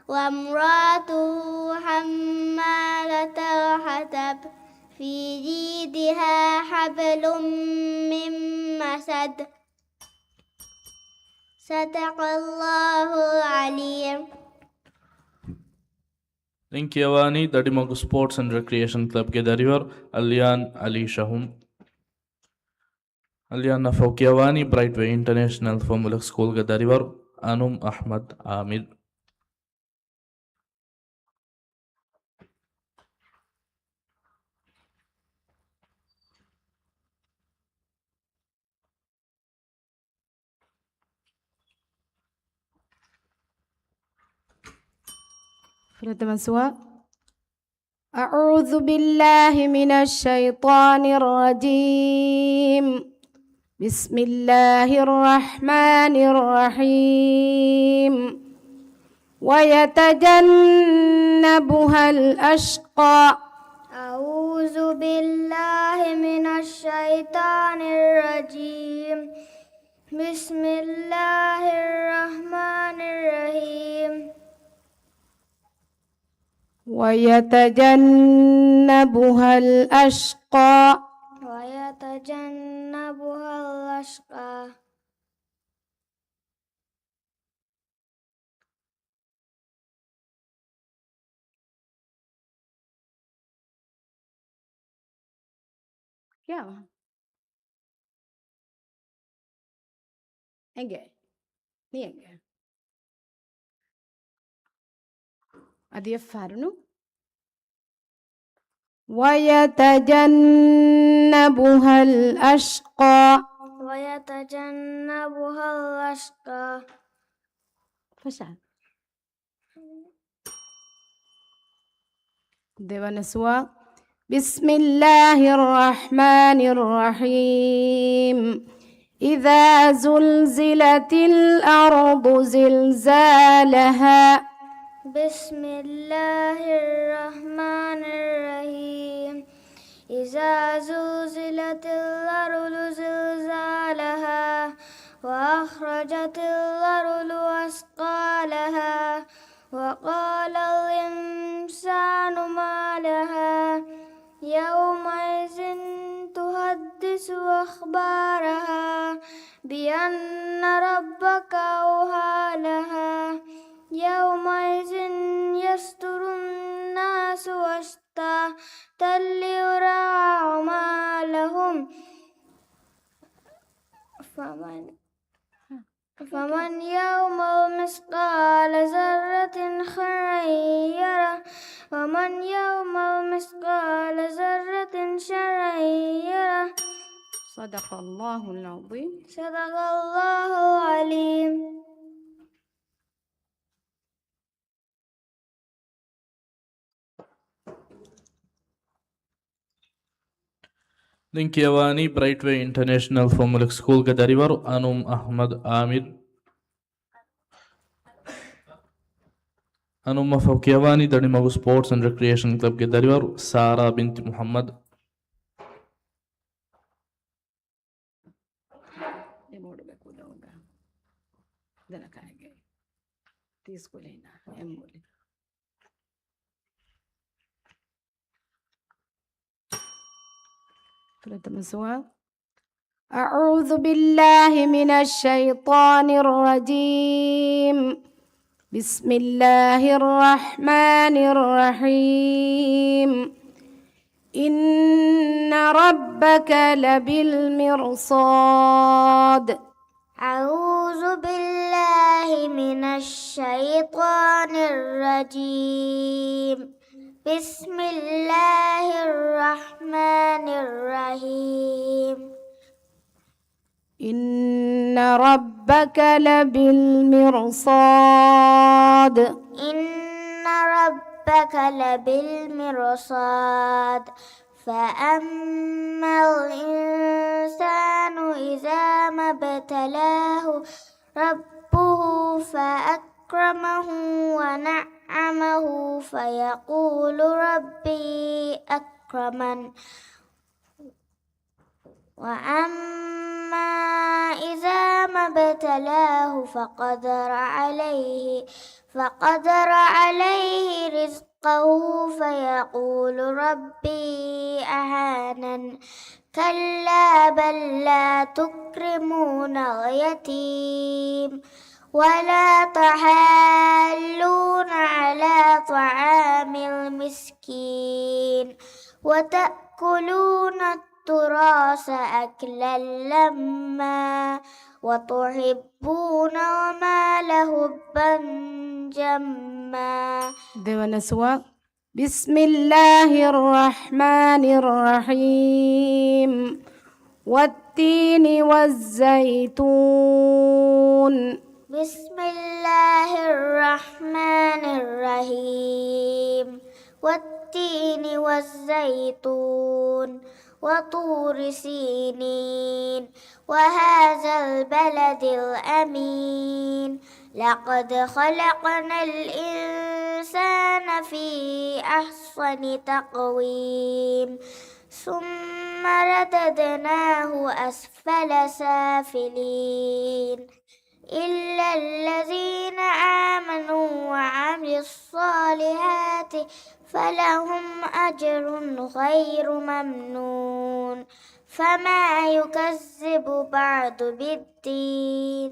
C: وامرأته حمالة الحطب في جيدها حبل من مسد. صدق الله العليم.
A: ಲಿಂಕಿಯವಾನಿ ದಡಿಮಗು ಸ್ಪೋರ್ಟ್ಸ್ ಅಂಡ್ ರೆಕ್ರಿಯೇಷನ್ ಕ್ಲಬ್ಗೆ ದರಿವರ್ ಅಲಿಯಾನ್ ಅಲಿ ಶಹುಂ ಅಲಿಯಾನ್ ಫೌಕಿಯವಾನಿ ಬ್ರೈಟ್ ವೇ ಇಂಟರ್ನ್ಯಾಷನಲ್ ಫಾರ್ಮುಲಕ್ ಸ್ಕೂಲ್ಗೆ ದರಿವರ್ ಅನುಮ್ ಅಹ್ಮದ್ ಆಮಿರ್.
B: أعوذ بالله من الشيطان الرجيم. بسم الله الرحمن الرحيم. ويتجنبها الأشقى.
C: أعوذ بالله من الشيطان الرجيم. بسم الله الرحمن الرحيم.
B: ويتجنبها الأشقى.
C: ويتجنبها الأشقى.
B: क्या एंगे नहीं एंगे أدي فارنو. ويتجنبها الأشقى.
C: ويتجنبها الأشقى.
B: فشل ديوان سوا. بسم الله الرحمن الرحيم. إذا زلزلت الأرض زلزالها.
C: بسم الله الرحمن الرحيم. إذا زلزلت الأرض زلزالها وأخرجت الأرض أثقالها وقال الإنسان ما لها يومئذ تحدث أخبارها بأن ربك أوحى لها يومئذ يصدر الناس أشتاتا ليرى أعمالهم فمن يعمل مثقال ذرة خيرا يره ومن يعمل مثقال ذرة شرا يره.
B: صدق الله العظيم.
C: صدق الله العليم.
A: ಲಿಂಕಿಯವಾನಿ ಬ್ರೈಟ್ ವೇ ಇಂಟರ್ನ್ಯಾಷನಲ್ ಫಾರ್ಮುಲಕ್ ಸ್ಕೂಲ್ಗೆ ದರಿವರು ಅನುಮ್ ಅಹ್ಮದ್ ಆಮಿರ್. ಅನುಮ್ಮ ಫೌಕಿಯವಾನಿ ದಡಿಮಗು ಸ್ಪೋರ್ಟ್ಸ್ ಅಂಡ್ ರೆಕ್ರಿಯೇಷನ್ ಕ್ಲಬ್ಗೆ ದರಿವರು ಸಾರಾ ಬಿಂತ್ ಮುಹಮ್ಮದ್.
B: దనకాయగా తీసుకోలేనా ఏం పోలే ప్రథమ సవాల్ أعوذ بالله من الشيطان الرجيم بسم الله الرحمن الرحيم إن ربك لبالمرصاد
C: أعوذ بالله من الشيطان الرجيم بسم الله الرحمن الرحيم
B: إن ربك لبالمرصاد
C: إن ربك لبالمرصاد فأما الإنسان إذا ما ابتلاه ربه فأكرمه ونعمه فيقول ربي أكرمن وأما إذا ما ابتلاه فقدر عليه رزقه فيقول ربي أهانن كلا بل لا تكرمون اليتيم ولا تحاضون على طعام المسكين وتأكلون التراث أكلا لما وتحبون المال حبا جما
B: دون سواء بسم الله الرحمن الرحيم والتين والزيتون
C: بسم الله الرحمن الرحيم والتين والزيتون وطور سينين وهذا البلد الأمين لقد خلقنا الإنسان في أحسن تقويم ثم رددناه أسفل سافلين إلا الذين آمنوا وعملوا الصالحات فلهم أجر غير ممنون فما يكذب بعد بالدين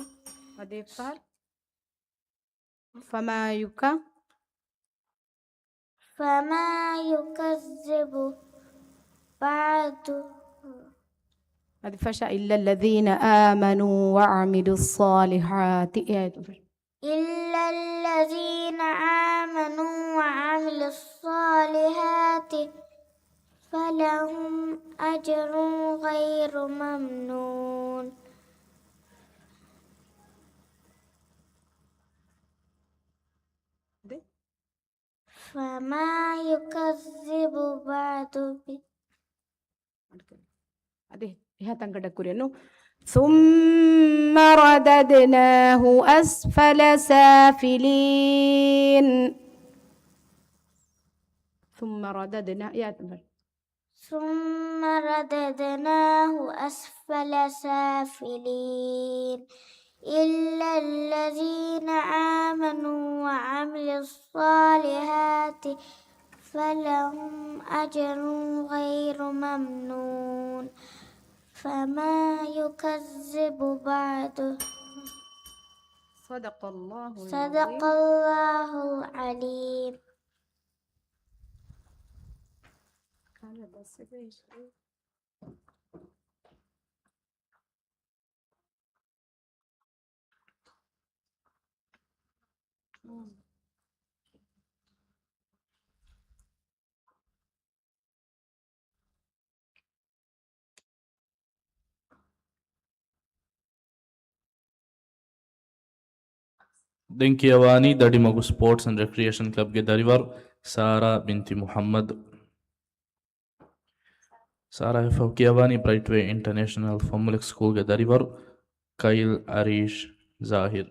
C: فما يكذب بعد
B: هذه فشا إلا الذين آمنوا وعملوا الصالحات
C: إلا الذين آمنوا وعملوا الصالحات فلهم أجر غير ممنون فما يكذب بعد
B: ثم رددناه أسفل سافلين ثم
C: رددناه أسفل سافلين إلا الذين آمنوا وعملوا الصالحات فلهم أجر غير ممنون فما يكذب بعد
B: صدق الله
C: العليم
A: ದೆಂಕಿಯವಾನಿ ದಡಿಮಗು ಸ್ಪೋರ್ಟ್ಸ್ ಅಂಡ್ ರೆಕ್ರಿಯೇಷನ್ ಕ್ಲಬ್ಗೆ ದರಿವಾರ್ ಸಾರಾ ಬಿಂತಿ ಮುಹಮ್ಮದ್. ಸಾರಾ ಫೌಕಿಯವಾನಿ ಬ್ರೈಟ್ ವೇ ಇಂಟರ್ನ್ಯಾಷನಲ್ ಫಾರ್ಮುಲಿಕ್ ಸ್ಕೂಲ್ಗೆ ದರಿವಾರ್ ಕೈಲ್ ಅರೀಶ್ ಜಾಹಿರ್.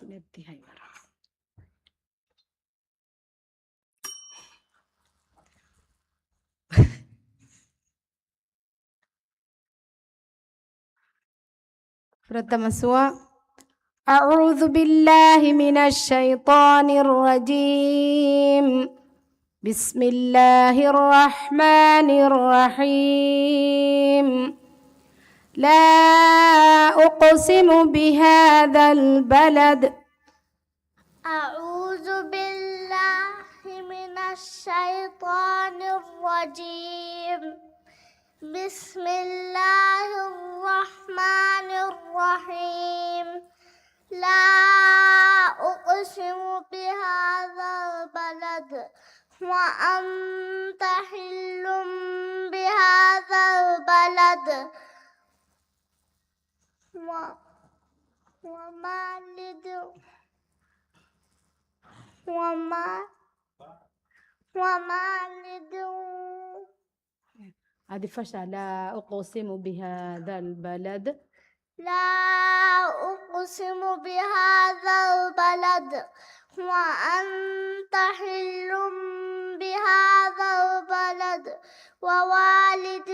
B: ندي هاي مرة. pertama sua أعوذ بالله من الشيطان الرجيم بسم الله الرحمن الرحيم لا أقسم بهذا البلد
C: أعوذ بالله من الشيطان الرجيم بسم الله الرحمن الرحيم لا أقسم بهذا البلد وأنت حل بهذا البلد ومالد
B: هذه فشل لا أقسم بهذا البلد
C: لا أقسم بهذا البلد وأنت حل بهذا البلد ووالد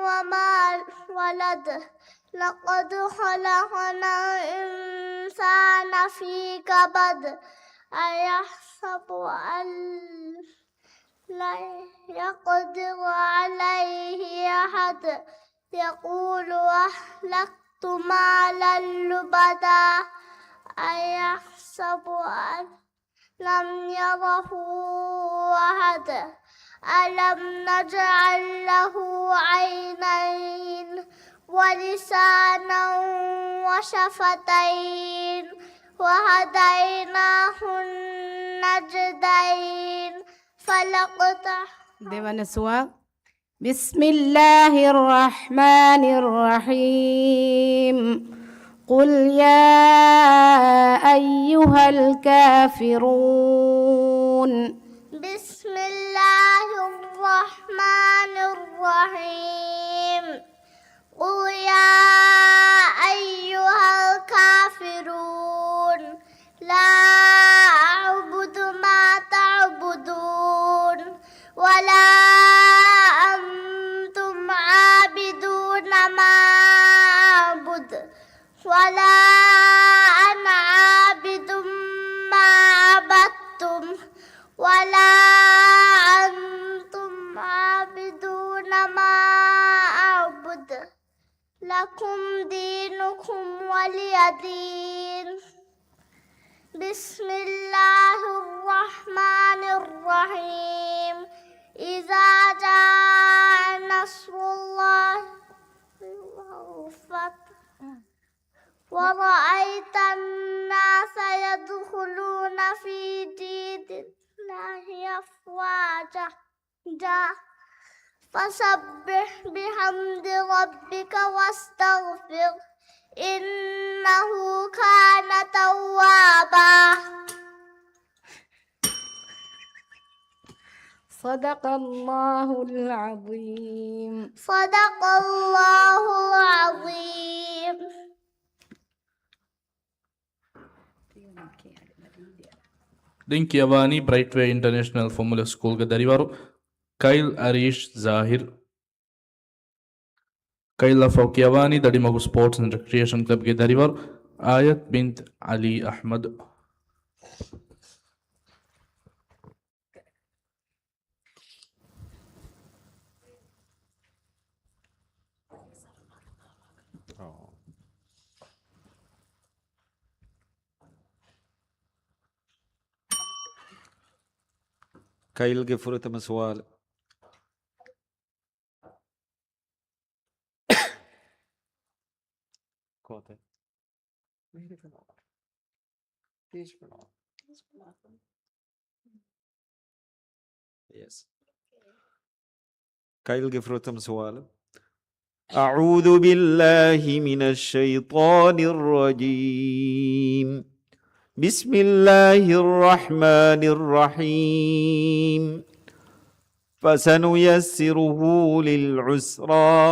C: وما ولد لقد خلقنا الإنسان في كبد أيحسب أن لا يقدر عليه أحد يقول أهلكت مالا لبدا أيحسب أن لم يره أحد ألم نجعل له عينين ولسانا وشفتين وهديناه النجدين
B: Dewan Neswa Bismillahirrahmanirrahim Qul ya ayyuhal kafirun
C: Bismillahirrahmanirrahim Qul ya ayyuhal kafirun La a'budu ma ta'budun Wala antum abiduna ma a'bud Wala ana abidum ma abattum Wala antum abiduna ma a'bud Lakum dinukum waliyadin Bismillahirrahmanirrahim Iza jaa nasrullah wal fath wa ra'aitan nasa yadkhuluna fi dinillahi afwaja fasabbih bihamdi rabbika wastaghfir innahu kana tawwaba.
B: Sadaqallahul azim.
C: Sadaqallahul azim.
A: Dinki Avani Brightway International Formula School ga darivaru Kyle Arish Zahir Kyle Faukiavani Dadimagu Sports and Recreation Club ga darivaru Ayat bint Ali Ahmad
D: Kyle के फुरतम सवाल Yes. Kyle के फुरतम सवाल أعوذ بالله من الشيطان الرجيم بسم الله الرحمن الرحيم فسنيسره للعسرى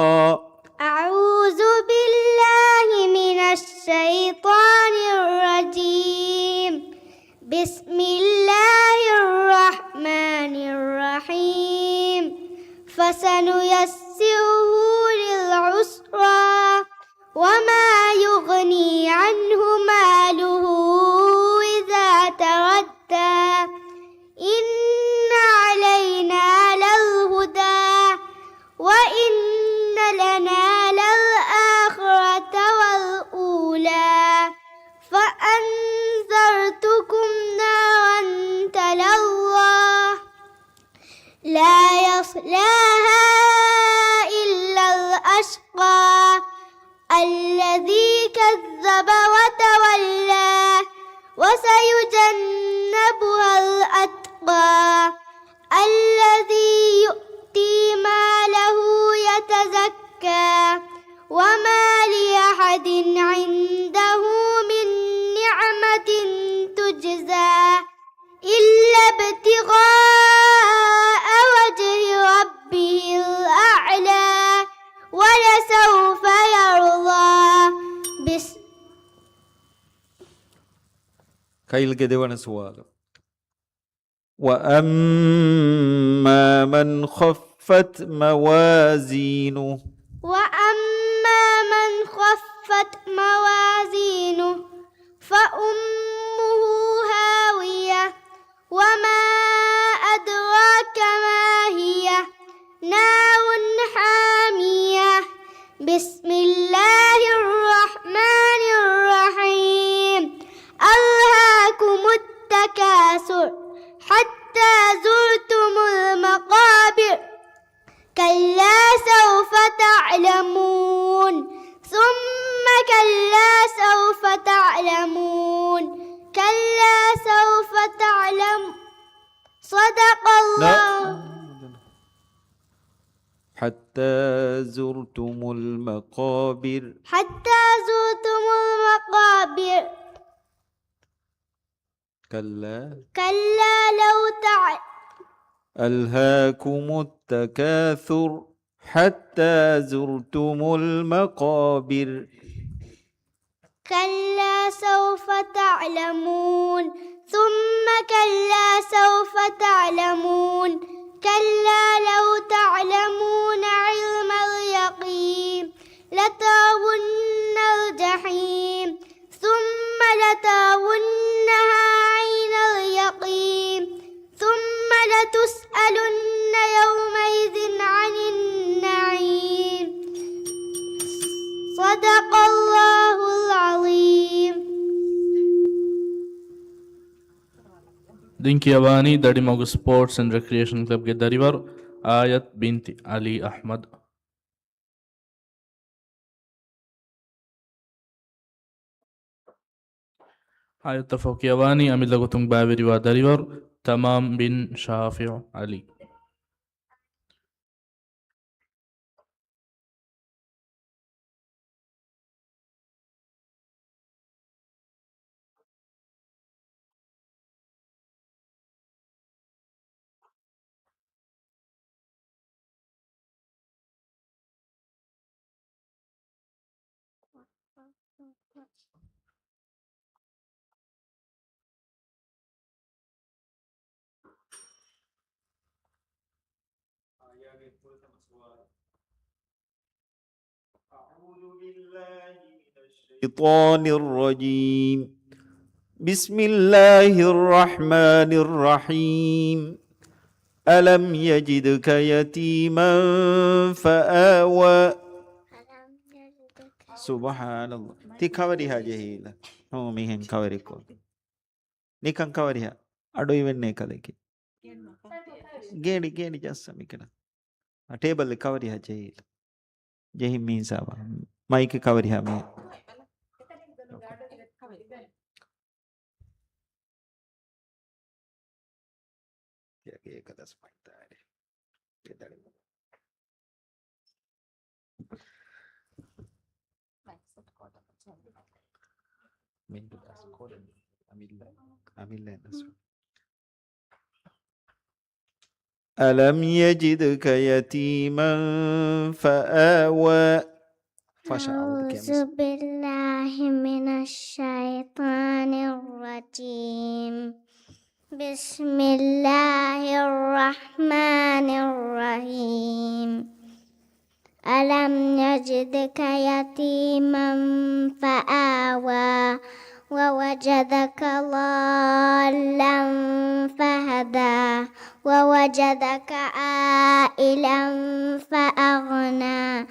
C: أعوذ بالله من الشيطان الرجيم بسم الله الرحمن الرحيم فسنيسره للعسرى وما يغني عنه ماله إذا تردى إن علينا للهدى وإن لنا للآخرة والأولى فأنذرتكم نارا تلظى لا يصلاها إلا الأشقى الذي كذب وتولى وسيجنبها الأتقى الذي يؤتي ماله يتزكى وما لأحد عنده من نعمة تجزى إلا ابتغاء وجه ربه الأعلى ولسوف يرضى
D: ಕೈಲ್ಗೆ ದೇವನ ಸುವಾಲ وأما من خفت موازينه
C: وأما من خفت موازينه فأمه هاوية وما أدراك ما هي نار حامية بسم الله الرحمن الرحيم ألهاكم التكاثر حتى زرتم المقابر كلا سوف تعلمون ثم كلا سوف تعلمون كلا سوف تعلم صدق الله
D: حتى زرتم المقابر
C: حتى زرتم المقابر
D: كلا
C: كلا لو
D: ألهاكم التكاثر حتى زرتم المقابر
C: كلا سوف تعلمون ثم كلا سوف تعلمون كلا لو تعلمون علم اليقين لترون الجحيم ثم لترونها عين اليقين ثم لتسألن يومئذ عن النعيم صدق الله العظيم
A: Dinki Avani Dadimogu Sports and Recreation Club ge Darivar Ayat binti Ali Ahmad. Ayat Tafauki Avani Amilagutung Baviriwa Darivar Tamam bin Shafi'u Ali.
D: أعوذ بالله من الشيطان الرجيم بسم الله الرحمن الرحيم ألم يجدك يتيما فآوى سبحان الله تكوريها جهيلا هو ميهن كوريكو نيكن كوريها أدو يوين كلكي గేడి చేస్తాం ఇక్కడ ఆ టేబుల్ కవర్ ఇహా చేయాలి జహి మీన్ సాబా మైక్ కవర్ ఇహా మే ألم يجدك يتيما فآوى
C: أعوذ بالله من الشيطان الرجيم بسم الله الرحمن الرحيم ألم يجدك يتيما فآوى ووجدك ضالا فهدى ووجدك عائلا فأغنى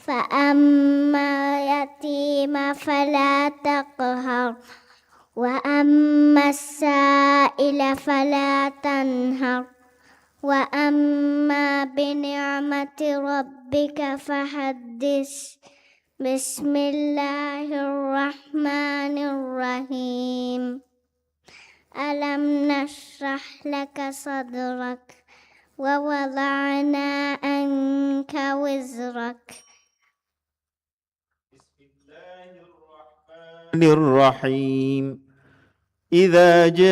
C: فأما اليتيم فلا تقهر وأما السائل فلا تنهر وأما بنعمة ربك فحدث بسم الله الرحمن الرحيم ألم نشرح لك صدرك ووضعنا عنك وزرك
D: الرحيم إذا جاء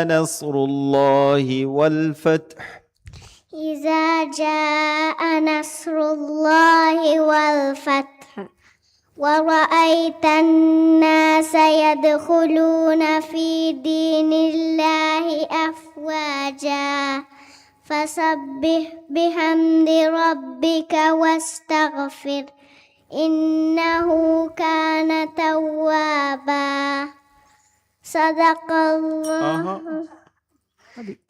D: نصر الله والفتح
C: إذا جاء نصر الله والفتح ورأيت الناس يدخلون في دين الله أفواجا فسبح بحمد ربك واستغفر إنه كان توابا صدق الله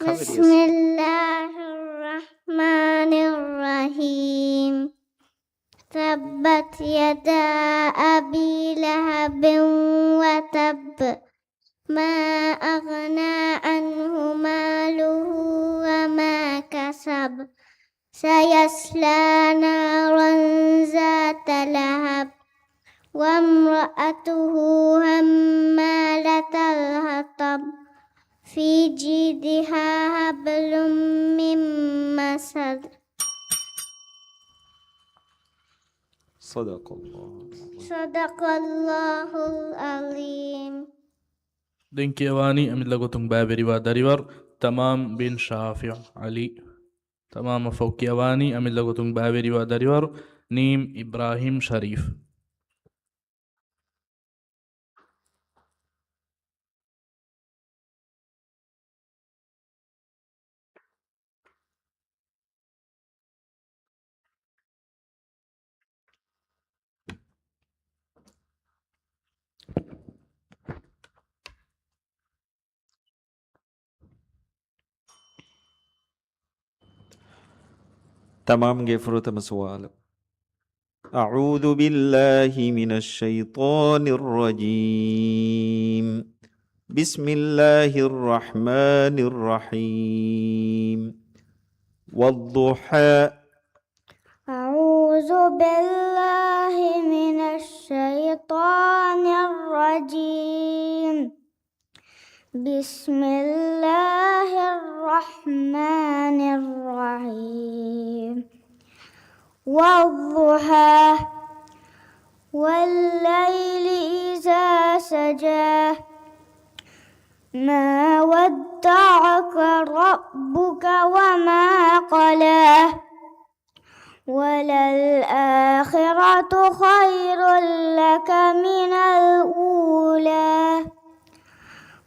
C: بسم الله الرحمن الرحيم تبت يدا أبي لهب وتب ما أغنى عنه ماله وما كسب سيصلى نارا ذات لهب وامرأته همالة الحطب في جيدها حبل من مسد
D: صدق الله
C: صدق الله العظيم
A: Den kiawani amilla gotung baberiwa dariwar tamam bin Shafi' Ali tamam fau kiawani amilla gotung baberiwa dariwar Neem Ibrahim Sharif
D: تمام جفرة سؤال أعوذ بالله من الشيطان الرجيم بسم الله الرحمن الرحيم والضحى
C: أعوذ بالله من الشيطان الرجيم بسم الله الرحمن الرحيم والضحى والليل إذا سجى ما ودعك ربك وما قلى وللآخرة خير لك من الأولى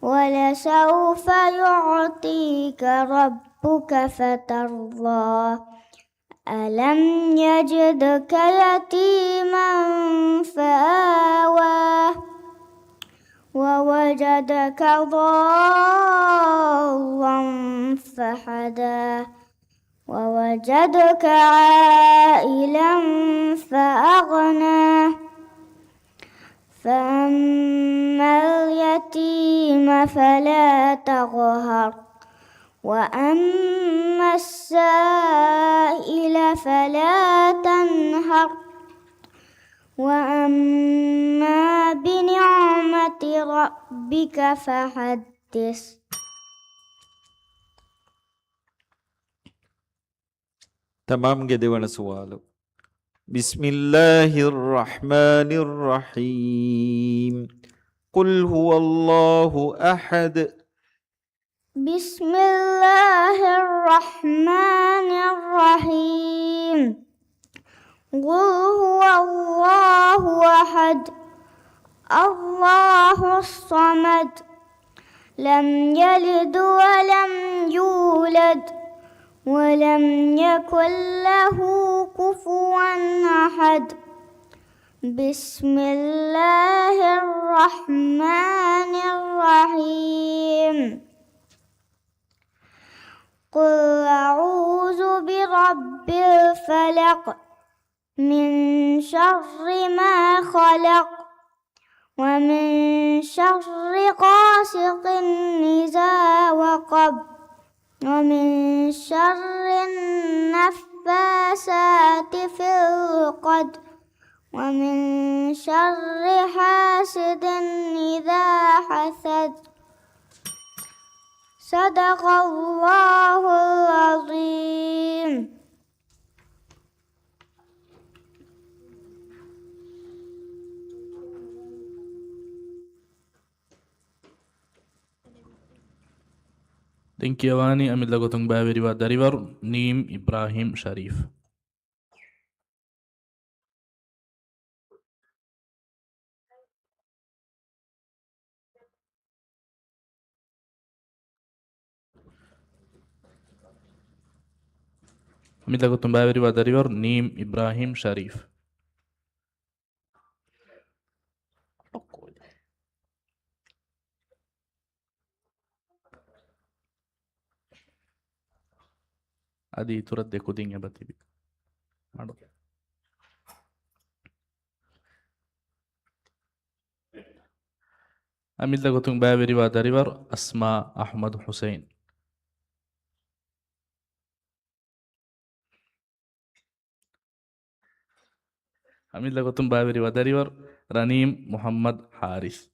C: ولسوف يعطيك ربك فترضى ألم يجدك يتيما فآوى ووجدك ضالا فهدى ووجدك عائلا فأغنى فأما اليتيم فلا تقهر وأما السائل فلا تنهر وأما بنعمة ربك فحدث
D: تمام جدول سؤال بسم الله الرحمن الرحيم قل هو الله أحد
C: بسم الله الرحمن الرحيم قل هو الله أحد الله الصمد لم يلد ولم يولد ولم يكن له كفوا أحد بسم الله الرحمن الرحيم قل أعوذ برب الفلق من شر ما خلق ومن شر غاسق إذا وقب ومن شر النفاثات في العقد ومن شر حاسد إذا حسد صدق الله العظيم.
A: Den Kiavani amilla gotung baveriwa darivar Neem Ibrahim Sharif. Amilla gotung baveriwa darivar Neem Ibrahim Sharif. Adi turadde kudin abatibi. Mado. Amilla gotung baveriwa darivar Asma Ahmad Hussein. Amilla gotung baveriwa darivar Raneem Muhammad Haris.